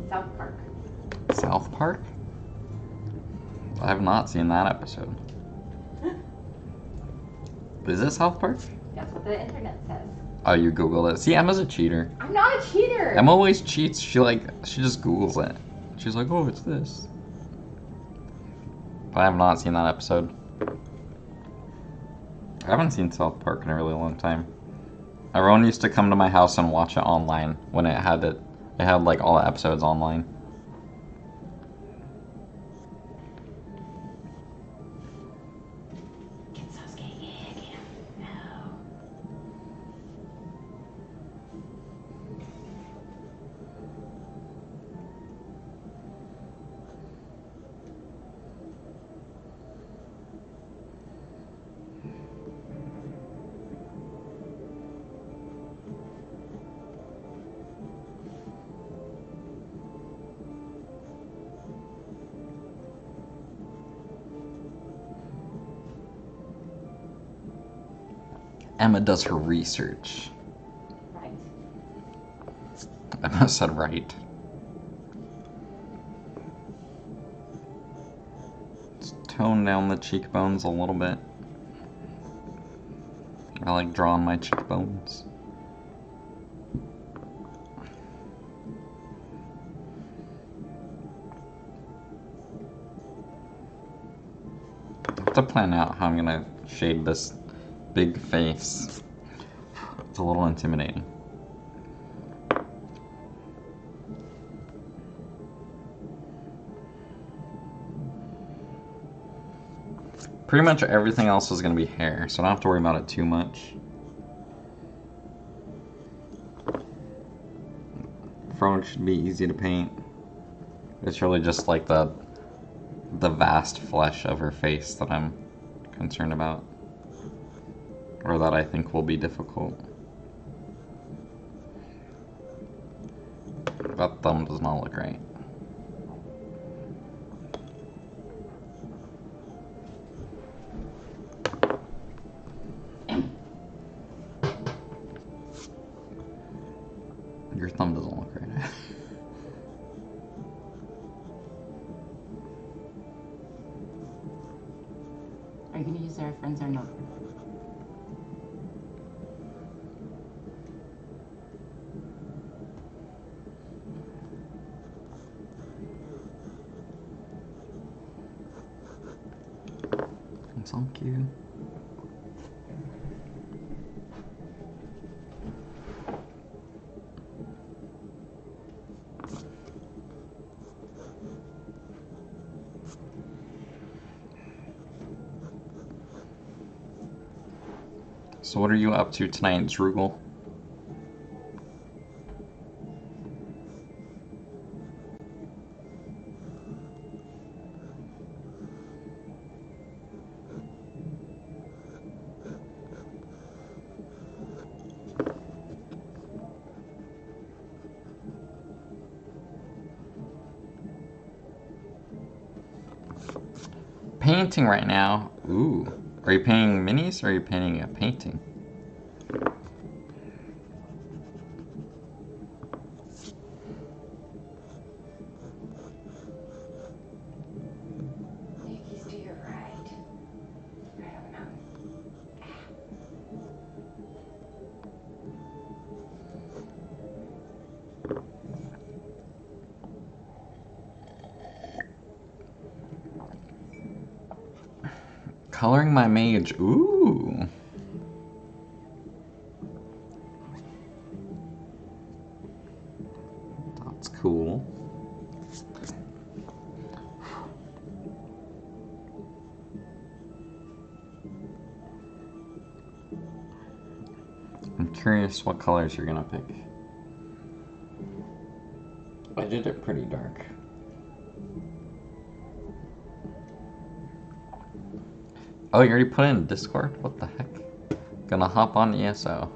South Park. South Park? I have not seen that episode. Is it South Park? That's what the internet says. Oh, you Googled it. See, Emma's a cheater. I'm not a cheater. Emma always cheats. She just Googles it. She's like, oh, it's this. But I have not seen that episode. I haven't seen South Park in a really long time. Everyone used to come to my house and watch it online when it had like all the episodes online. Emma does her research. Right. Emma said right. Let's tone down the cheekbones a little bit. I like drawing my cheekbones. I have to plan out how I'm gonna shade this big face. It's a little intimidating. Pretty much everything else is going to be hair, so I don't have to worry about it too much. Front should be easy to paint. It's really just like the vast flesh of her face that I'm concerned about. Or that I think will be difficult. That thumb does not look right. Your thumb doesn't look right. Are you going to use the reference or not? So cute. So what are you up to tonight, Zrugel? Painting right now. Ooh. Are you painting minis or are you painting a painting? Nikki's to your right. I don't know. Coloring my mage. Ooh. That's cool. I'm curious what colors you're gonna pick. I did it pretty dark. Oh, you already put it in Discord? What the heck? Gonna hop on ESO.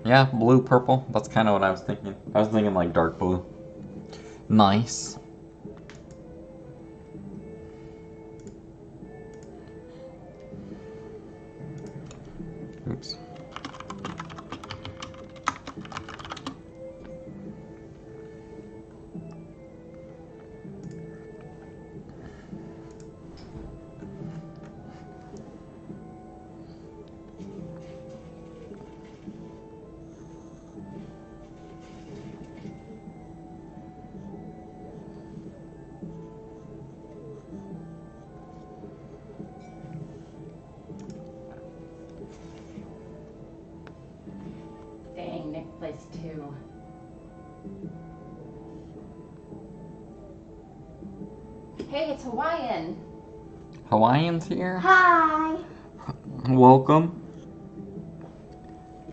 Yeah, blue, purple. That's kind of what I was thinking. I was thinking like dark blue. Nice. Oops. place too. Hey, it's Hawaiian. Hawaiian's here. Hi. Welcome.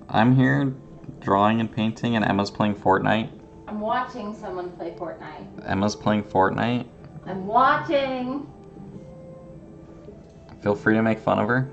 I'm here drawing and painting, and Emma's playing Fortnite. I'm watching someone play Fortnite. Emma's playing Fortnite. I'm watching. Feel free to make fun of her.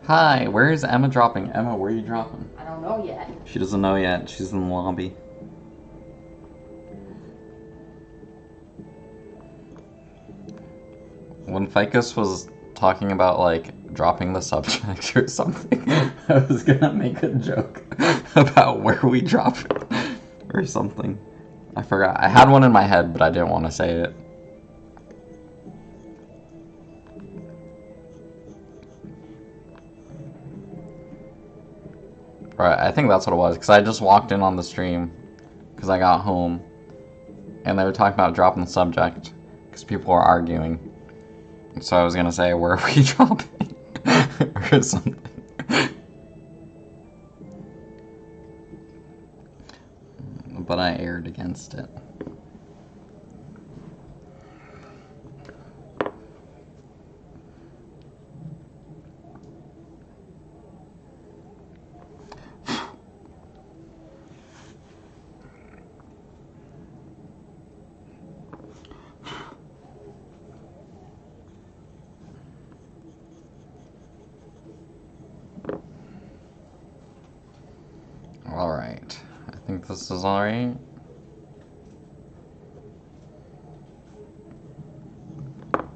Hi, where is Emma dropping? Emma, where are you dropping? I don't know yet. She doesn't know yet. She's in the lobby. When Ficus was talking about, like, dropping the subject or something, I was gonna make a joke about where we drop it or something. I forgot. I had one in my head, but I didn't want to say it. Right, I think that's what it was, because I just walked in on the stream, because I got home, and they were talking about dropping the subject, because people were arguing. So I was going to say, where are we dropping? or something. But I erred against it. Alright, I think this is alright.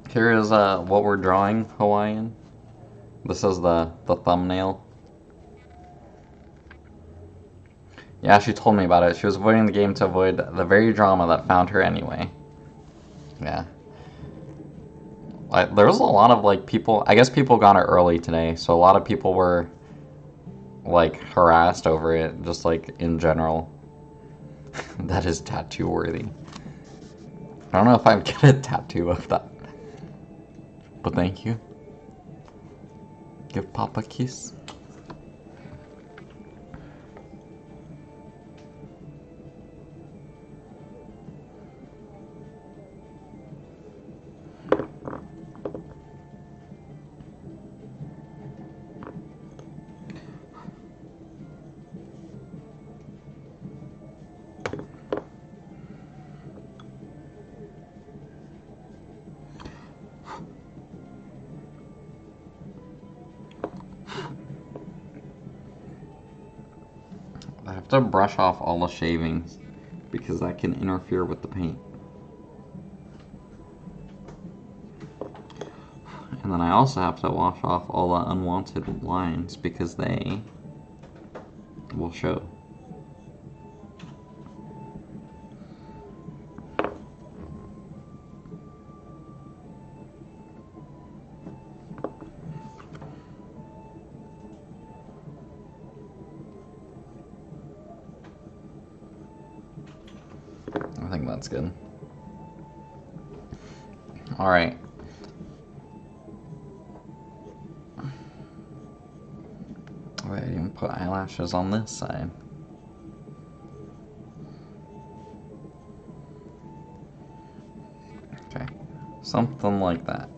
Here is what we're drawing, Hawaiian. This is the thumbnail. Yeah, she told me about it. She was avoiding the game to avoid the very drama that found her anyway. Yeah. There was a lot of, like, people... I guess people got it early today, so a lot of people were, like, harassed over it, just, like, in general. That is tattoo worthy. I don't know if I'd get a tattoo of that. But thank you. Give Papa a kiss. I have to brush off all the shavings because that can interfere with the paint. And then I also have to wash off all the unwanted lines because they will show. I think that's good. Alright. Oh, I didn't even put eyelashes on this side. Okay. Something like that.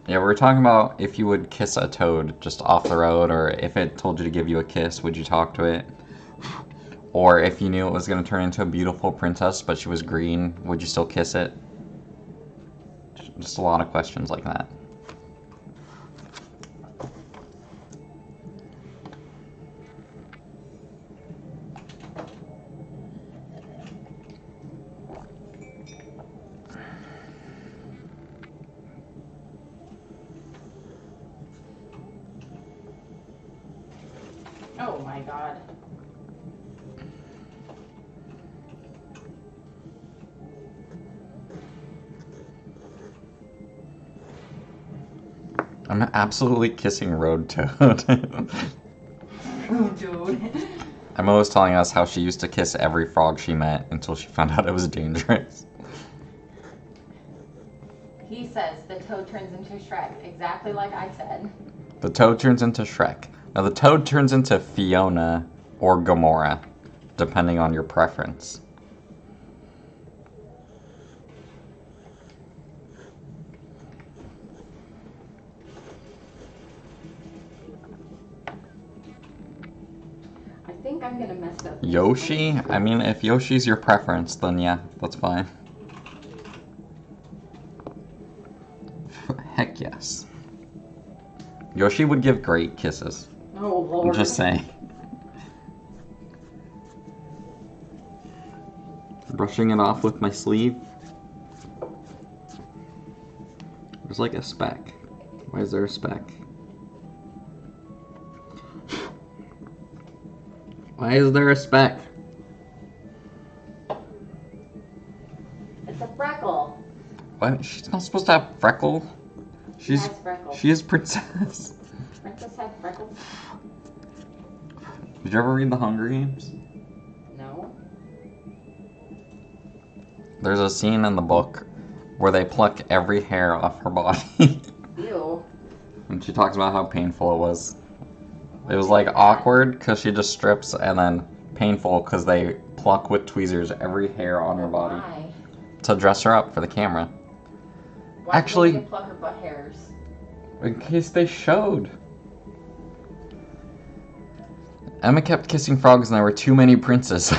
Yeah, we were talking about if you would kiss a toad just off the road, or if it told you to give you a kiss, would you talk to it? Or if you knew it was going to turn into a beautiful princess, but she was green, would you still kiss it? Just a lot of questions like that. Oh my god. I'm absolutely kissing Road Toad. Oh, dude. Emma was telling us how she used to kiss every frog she met until she found out it was dangerous. He says the toad turns into Shrek, exactly like I said. The toad turns into Shrek. Now, the toad turns into Fiona or Gamora, depending on your preference. I think I'm gonna mess up. Yoshi? I mean, if Yoshi's your preference, then yeah, that's fine. Heck yes. Yoshi would give great kisses. Oh, Lord. I'm just saying. Brushing it off with my sleeve. There's like a speck. Why is there a speck? Why is there a speck? It's a freckle. What? She's not supposed to have freckle. She has freckles. She is princess. Princess have freckles? Did you ever read The Hunger Games? No. There's a scene in the book where they pluck every hair off her body. Ew. And she talks about how painful it was. It was like awkward because she just strips, and then painful because they pluck with tweezers every hair on her body Why? to dress her up for the camera. Why Actually- did they pluck her butt hairs? In case they showed. Emma kept kissing frogs and there were too many princes.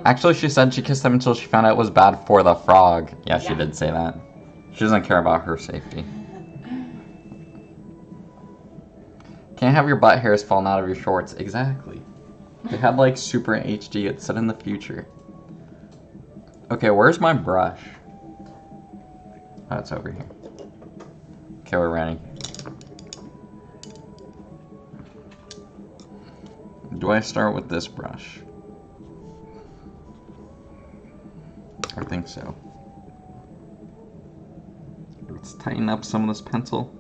Actually, she said she kissed them until she found out it was bad for the frog. Yeah, she did say that. She doesn't care about her safety. Can't have your butt hairs falling out of your shorts. Exactly. They had like super HD. It said in the future. Okay, where's my brush? Oh, it's over here. Okay, we're ready. Do I start with this brush? I think so. Let's tighten up some of this pencil.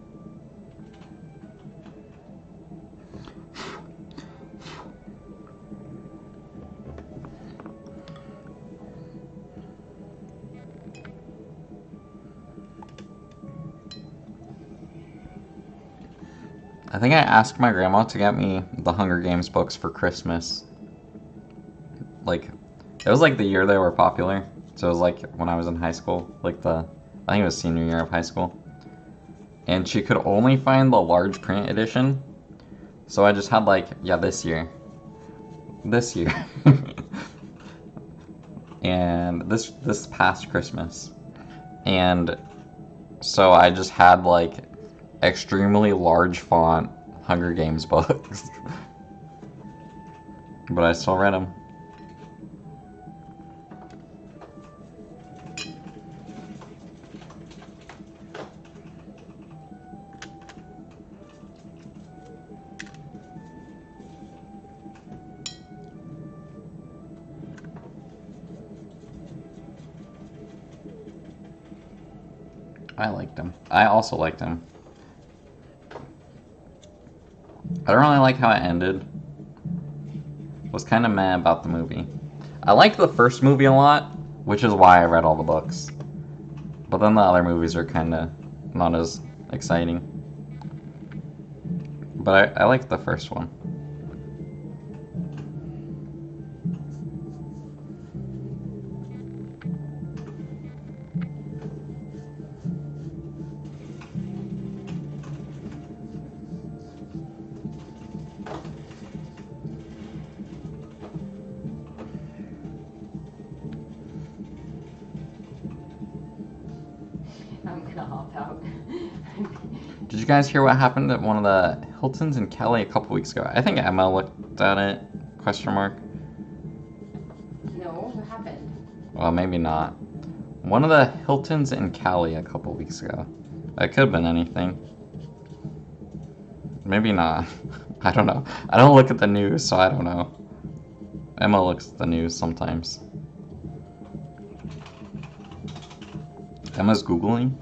I think I asked my grandma to get me the Hunger Games books for Christmas. Like, it was like the year they were popular. So it was like when I was in high school. I think it was senior year of high school. And she could only find the large print edition. So I just had this year. This year. And this past Christmas. And so I just had extremely large font Hunger Games books. But I still read them. I liked him. I also liked him. I don't really like how it ended. Was kind of mad about the movie. I liked the first movie a lot, which is why I read all the books. But then the other movies are kind of not as exciting. But I liked the first one. I'm gonna hop out. Did you guys hear what happened at one of the Hiltons in Cali a couple weeks ago? I think Emma looked at it, question mark. No, what happened? Well, maybe not. One of the Hiltons in Cali a couple weeks ago. It could have been anything. Maybe not. I don't know. I don't look at the news, so I don't know. Emma looks at the news sometimes. Emma's Googling?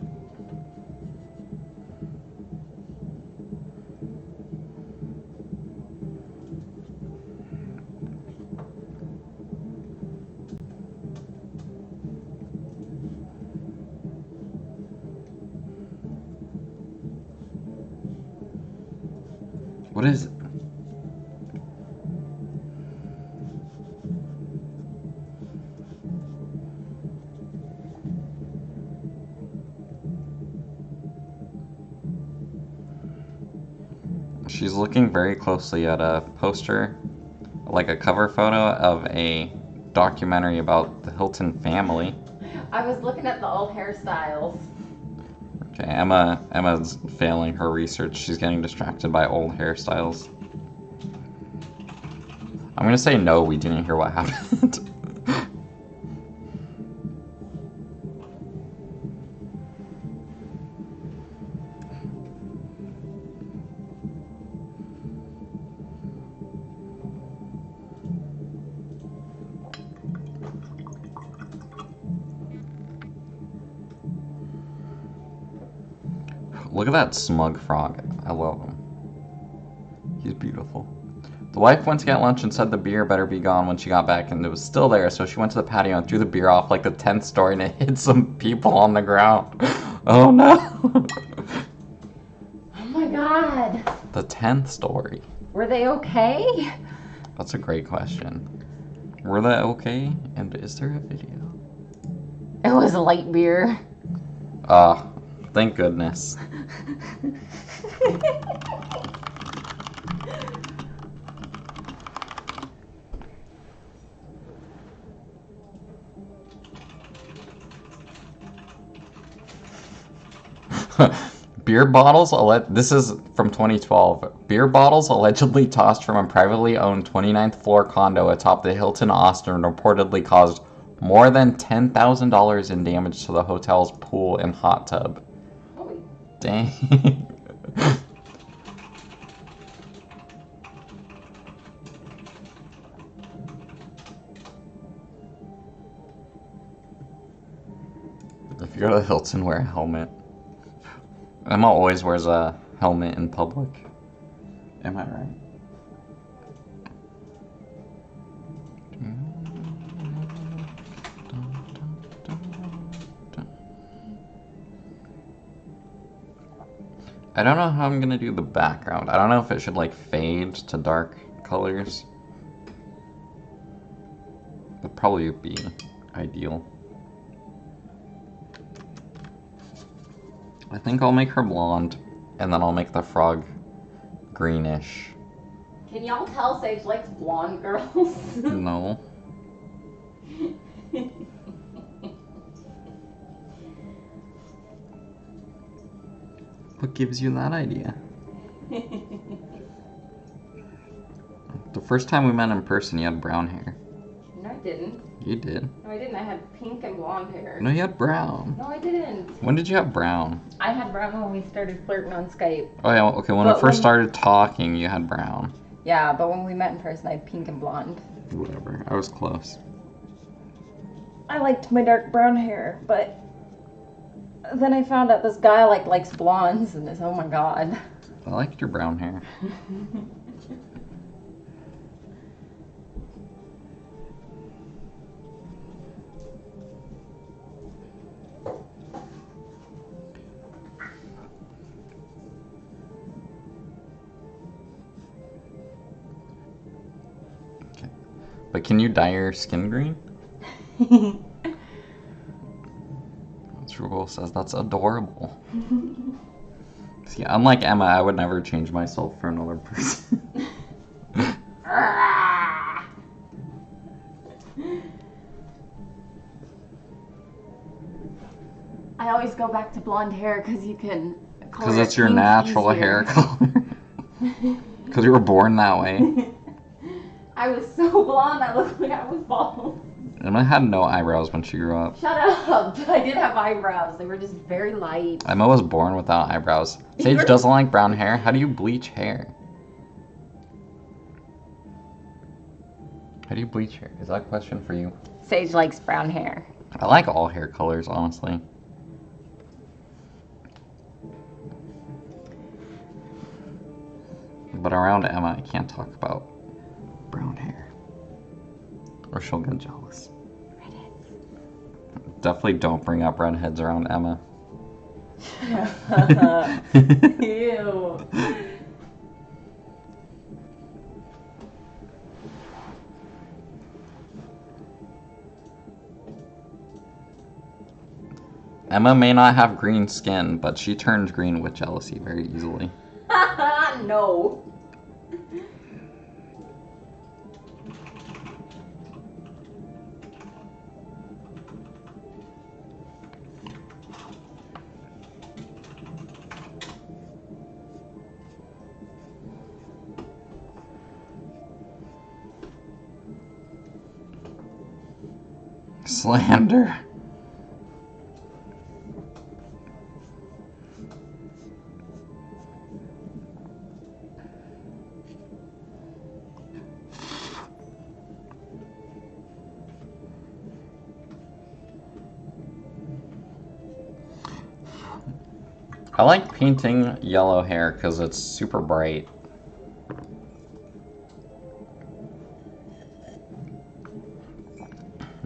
What is it? She's looking very closely at a poster, like a cover photo of a documentary about the Hilton family. I was looking at the old hairstyles. Okay, Emma's failing her research. She's getting distracted by old hairstyles. I'm gonna say no, we didn't hear what happened. Look at that smug frog. I love him. He's beautiful. The wife went to get lunch and said the beer better be gone when she got back, and it was still there, so she went to the patio and threw the beer off like the 10th story and it hit some people on the ground. Oh no! Oh my god. The 10th story. Were they okay? That's a great question. Were they okay? And is there a video? It was light beer. Thank goodness. Beer bottles, this is from 2012. Beer bottles allegedly tossed from a privately owned 29th floor condo atop the Hilton Austin reportedly caused more than $10,000 in damage to the hotel's pool and hot tub. Holy. Dang. If you go to the Hilton, wear a helmet. Emma always wears a helmet in public. Am I right? I don't know how I'm gonna do the background. I don't know if it should like fade to dark colors. Would probably be ideal. I think I'll make her blonde, and then I'll make the frog greenish. Can y'all tell Sage likes blonde girls? No. What gives you that idea? The first time we met in person, you had brown hair. No, I didn't. You did. No, I didn't. I had pink and blonde hair. No, you had brown. No, I didn't. When did you have brown? I had brown when we started flirting on Skype. Oh yeah, okay, when we But first when- started talking, you had brown. Yeah, but when we met in person, I had pink and blonde. Whatever, I was close. I liked my dark brown hair, but then I found out this guy likes blondes, and it's, oh my god. I liked your brown hair. But can you dye your skin green? Google says that's adorable. See, unlike Emma, I would never change myself for another person. I always go back to blonde hair because you can color Because it's it your pink natural easier. hair color. Because you were born that way. I was so blonde, I looked like I was bald. Emma had no eyebrows when she grew up. Shut up! I did have eyebrows. They were just very light. Emma was born without eyebrows. Sage doesn't like brown hair. How do you bleach hair? How do you bleach hair? Is that a question for you? Sage likes brown hair. I like all hair colors, honestly. But around Emma, I can't talk about brown hair. Or she'll get jealous. Definitely don't bring up redheads around Emma. Ew. Emma may not have green skin, but she turns green with jealousy very easily. No. Slander. I like painting yellow hair because it's super bright.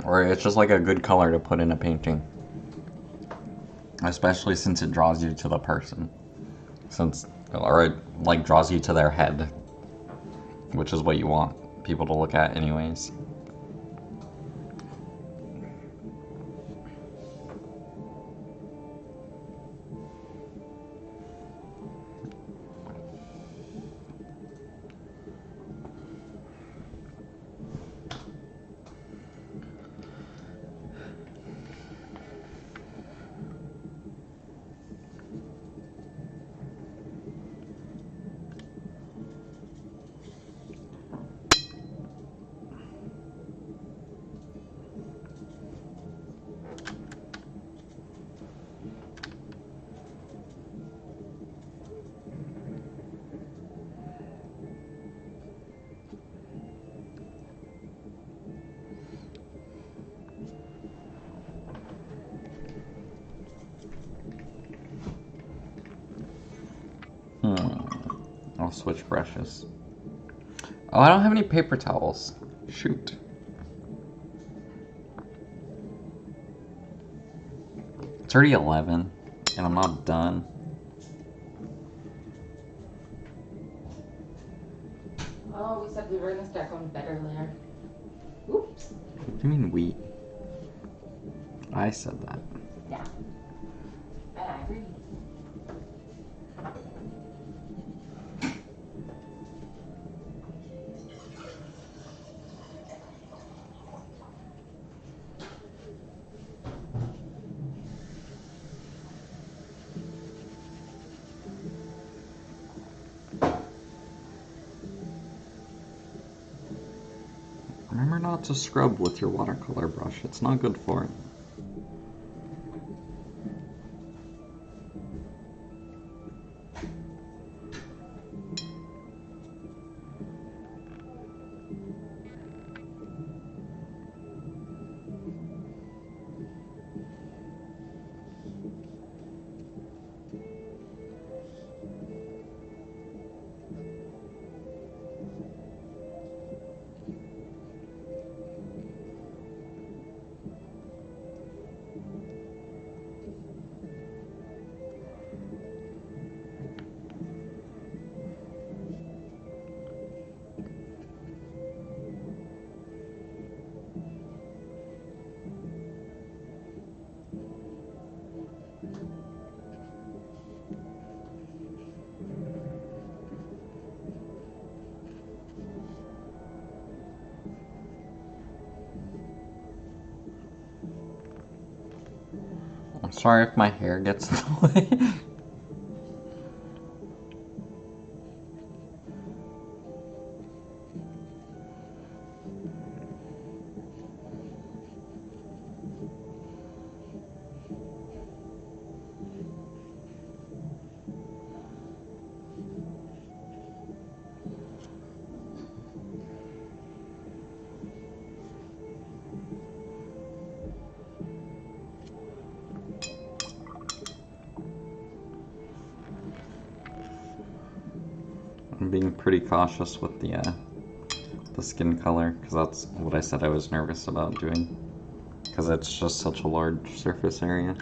Or it's just like a good color to put in a painting. Especially since it draws you to the person. Or it like draws you to their head. Which is what you want people to look at anyways. I'll switch brushes. Oh, I don't have any paper towels. Shoot. It's already 11, and I'm not done. Oh, we said we were gonna start going to bed earlier. Oops. What do you mean we? I said that. Yeah. And I agree. Remember not to scrub with your watercolor brush. It's not good for it. I'm sorry if my hair gets in the way. being pretty cautious with the skin color, because that's what I said I was nervous about doing, because it's just such a large surface area.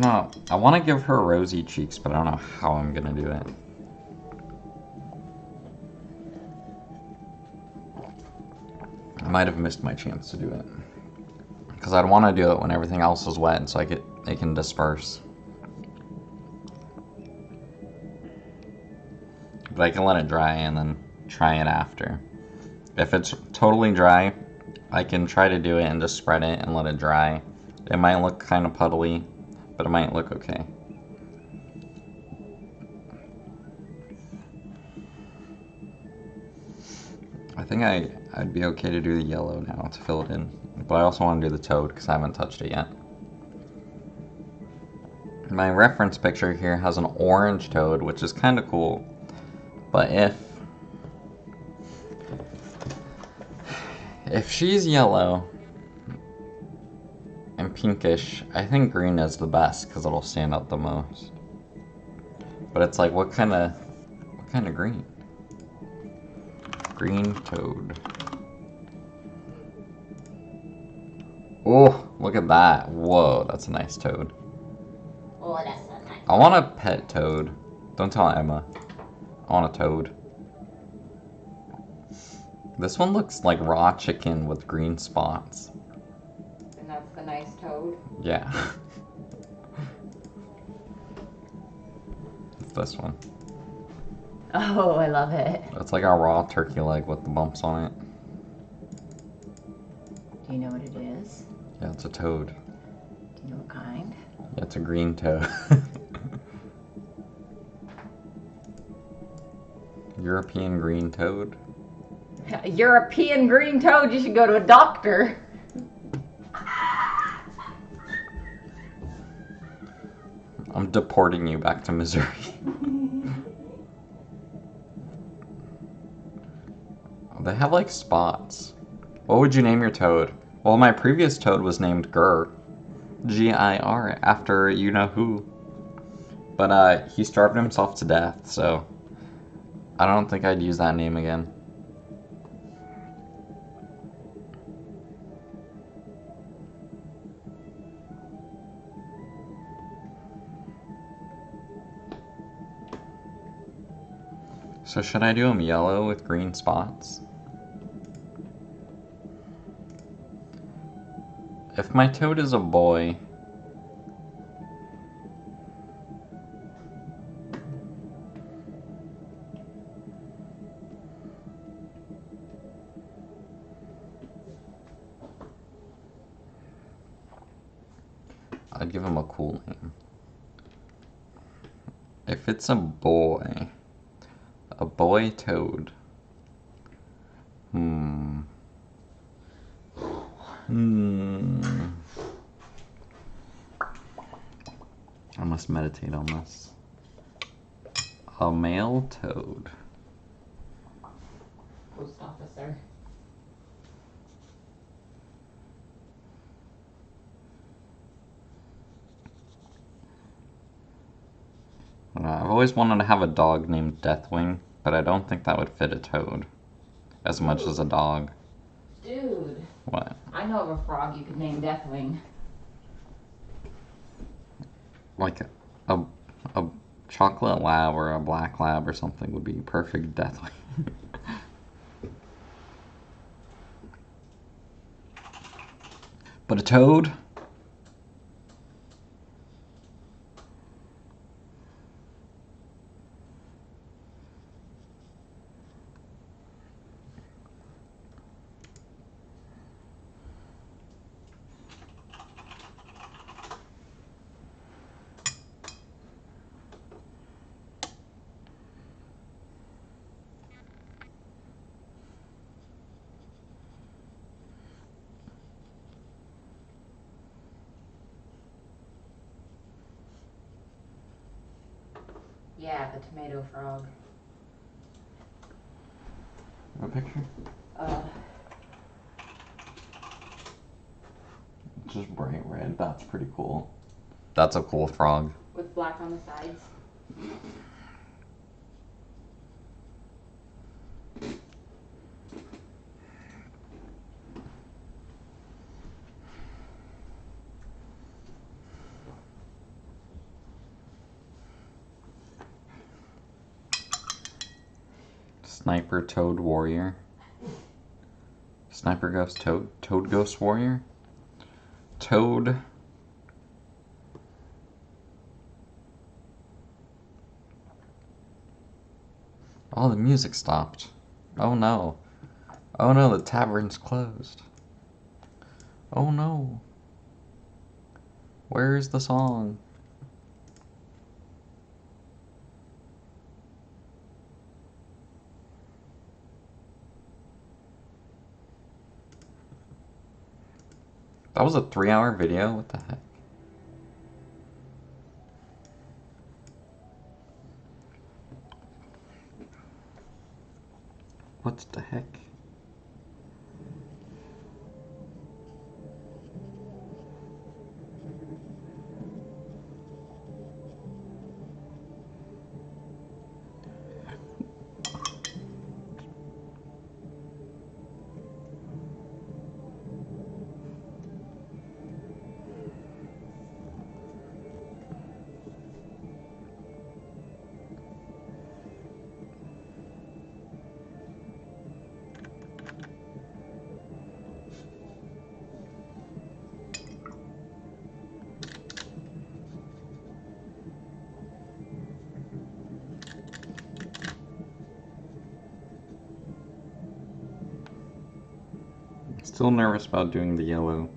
I want to give her rosy cheeks, but I don't know how I'm gonna do it. I might have missed my chance to do it. Because I'd want to do it when everything else is wet so it can disperse. But I can let it dry and then try it after. If it's totally dry, I can try to do it and just spread it and let it dry. It might look kind of puddly, but it might look okay. I think I'd be okay to do the yellow now to fill it in. But I also want to do the toad because I haven't touched it yet. My reference picture here has an orange toad, which is kind of cool. But if she's yellow and pinkish, I think green is the best because it'll stand out the most. But it's like, what kind of green? Green toad. Oh, look at that. Whoa, that's a nice toad. Oh, that's so nice. I want a pet toad. Don't tell Emma. I want a toad. This one looks like raw chicken with green spots. And that's the nice toad? Yeah. It's this one. Oh, I love it. It's like a raw turkey leg with the bumps on it. Do you know what it is? Yeah, it's a toad. Do you know what kind? Yeah, it's a green toad. European green toad. European green toad, you should go to a doctor. I'm deporting you back to Missouri. They have like spots. What would you name your toad? Well, my previous toad was named Gir. G-I-R, after you know who. But he starved himself to death, so I don't think I'd use that name again. So should I do him yellow with green spots? If my toad is a boy, I'd give him a cool name. If it's a boy toad. I must meditate on this. A male toad. Post officer. I've always wanted to have a dog named Deathwing, but I don't think that would fit a toad as much as a dog. Dude. What? I know of a frog you could name Deathwing. Like a chocolate lab or a black lab or something would be perfect Deathwing. But a toad? Yeah, the tomato frog. A picture? Just bright red. That's pretty cool. That's a cool frog. With black on the sides. Sniper Toad Warrior. Sniper Ghost Toad. Toad Ghost Warrior. Toad. Oh, the music stopped. Oh no. Oh no, the tavern's closed. Oh no. Where's the song? That was a 3-hour video? What the heck? What the heck? Still nervous about doing the yellow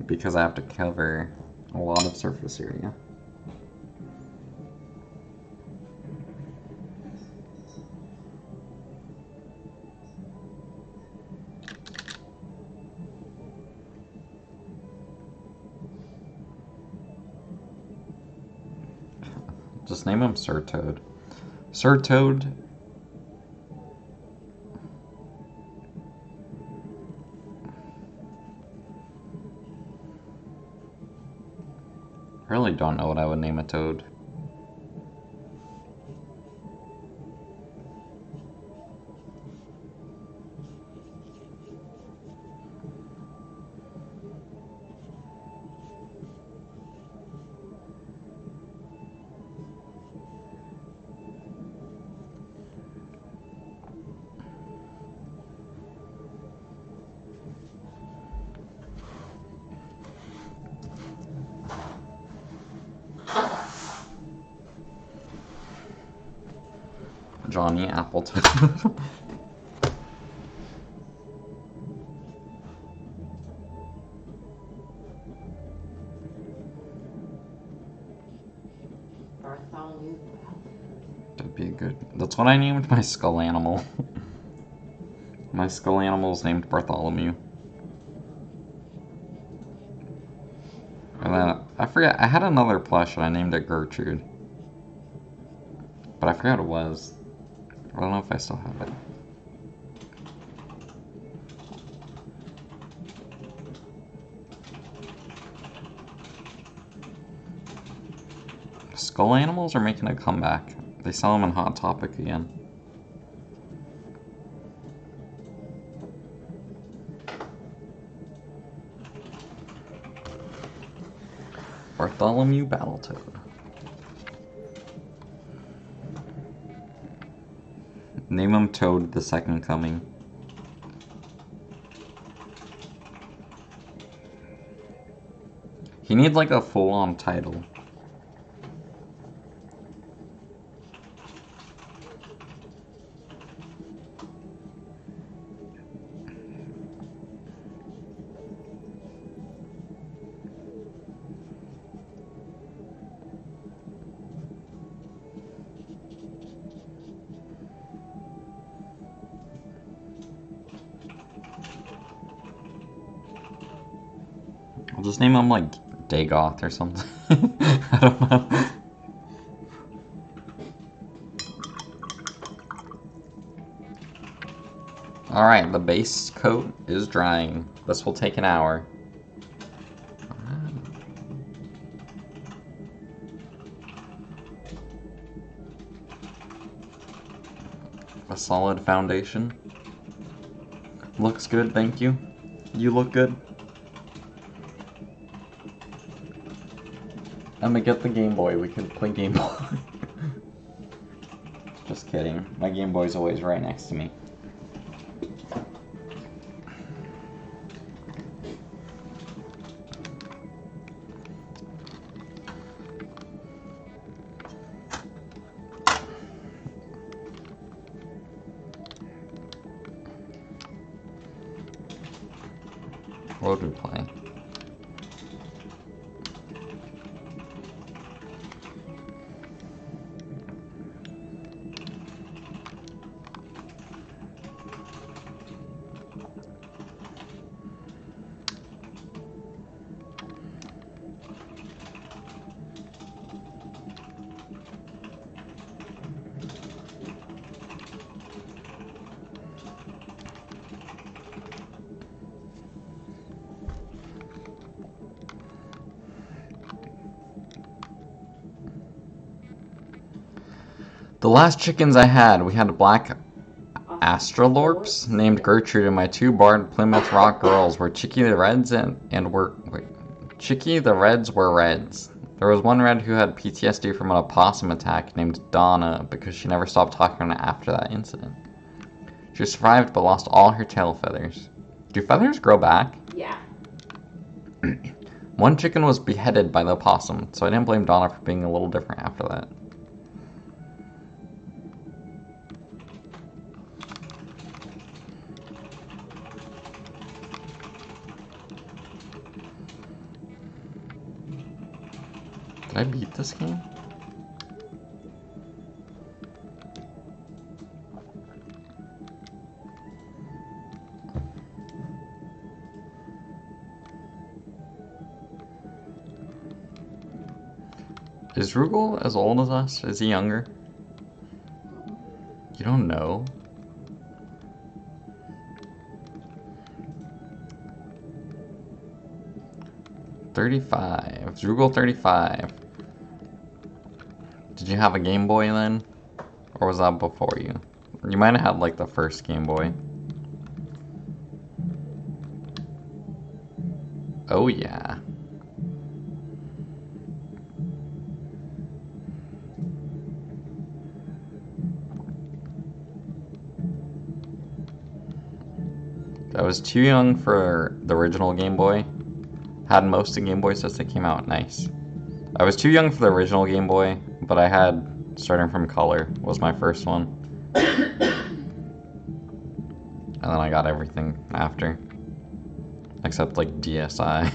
because I have to cover a lot of surface area. Just name him Sir Toad. Sir Toad. I really don't know what I would name a toad. Johnny Appleton. Bartholomew. That'd be good. That's what I named my skull animal. My skull animal's named Bartholomew. And then I forget. I had another plush and I named it Gertrude, but I forgot what it was. I don't know if I still have it. Skull animals are making a comeback. They sell them in Hot Topic again. Bartholomew Battletoad. Name him Toad the Second Coming. He needs like a full-on title. I'll just name him like Dagoth or something. I don't know. Alright, the base coat is drying. This will take an hour. A solid foundation. Looks good, thank you. You look good. I'm gonna get the Game Boy. We can play Game Boy. Just kidding. My Game Boy's always right next to me. What would we play? The last chickens I had, we had black Astralorps named Gertrude, and my two barred Plymouth Rock girls were Chicky the Reds Chicky the Reds were Reds. There was one red who had PTSD from an opossum attack named Donna because she never stopped talking after that incident. She survived but lost all her tail feathers. Do feathers grow back? Yeah. One chicken was beheaded by the opossum, so I didn't blame Donna for being a little different after that. Did I beat this game? Is Rugal as old as us? Is he younger? You don't know? $35. Rugal 35. Did you have a Game Boy then? Or was that before you? You might have had like the first Game Boy. Oh yeah. I was too young for the original Game Boy. Had most of the Game Boys since they came out. Nice. I was too young for the original Game Boy, but I had Starting from Color was my first one. And then I got everything after. Except like DSi.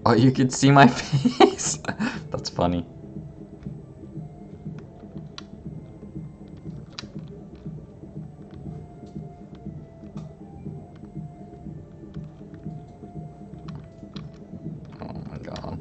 Oh, you could see my face? That's funny. Oh my god.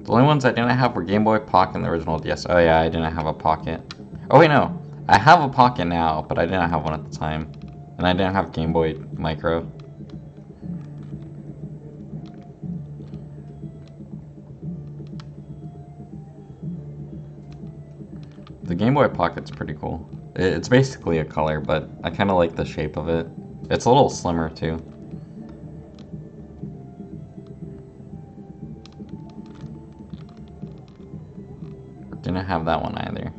The only ones I didn't have were Game Boy, Pocket, and the original DS. Oh yeah, I didn't have a Pocket. Oh wait, no. I have a Pocket now, but I didn't have one at the time. And I didn't have Game Boy Micro. The Game Boy Pocket's pretty cool. It's basically a color, but I kind of like the shape of it. It's a little slimmer too. Didn't have that one either.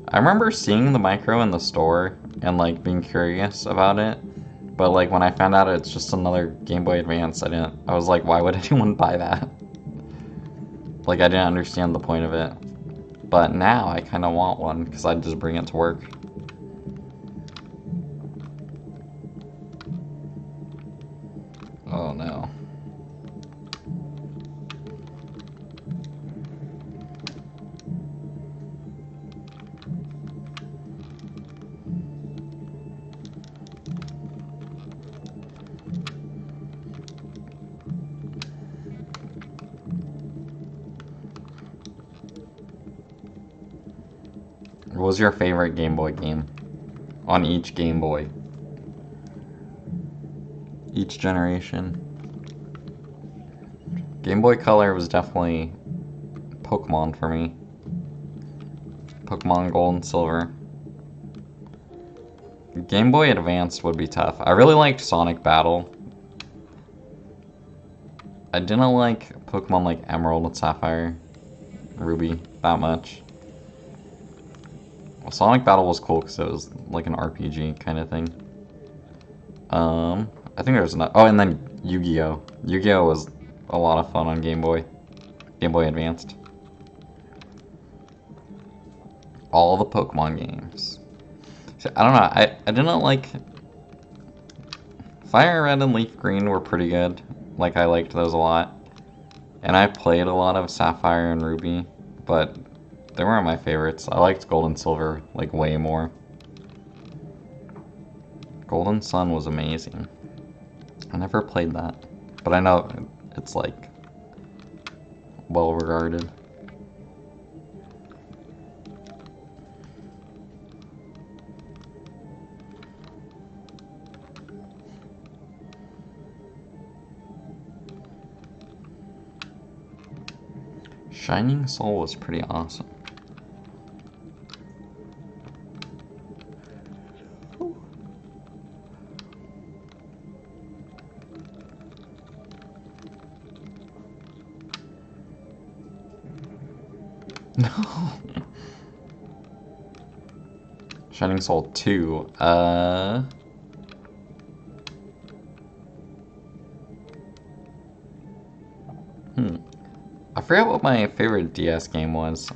I remember seeing the Micro in the store and like being curious about it, but like when I found out it's just another Game Boy Advance, I was like, why would anyone buy that? Like I didn't understand the point of it. But now I kind of want one because I'd just bring it to work. Oh no. What was your favorite Game Boy game? On each Game Boy. Each generation. Game Boy Color was definitely Pokemon for me. Pokemon Gold and Silver. Game Boy Advance would be tough. I really liked Sonic Battle. I didn't like Pokemon like Emerald and Sapphire, Ruby that much. Well, Sonic Battle was cool because it was like an RPG kind of thing. I think there's another. Oh, and then Yu-Gi-Oh! Yu-Gi-Oh! Was a lot of fun on Game Boy. Game Boy Advanced. All the Pokemon games. So, I don't know. I didn't like. Fire Red and Leaf Green were pretty good. Like, I liked those a lot. And I played a lot of Sapphire and Ruby, but they weren't my favorites. I liked Gold and Silver, like, way more. Golden Sun was amazing. I never played that. But I know it's, like, well regarded. Shining Soul was pretty awesome. No. Shining Soul 2. I forgot what my favorite DS game was.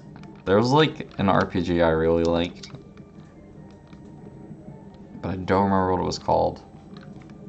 There was like an RPG I really liked, but I don't remember what it was called.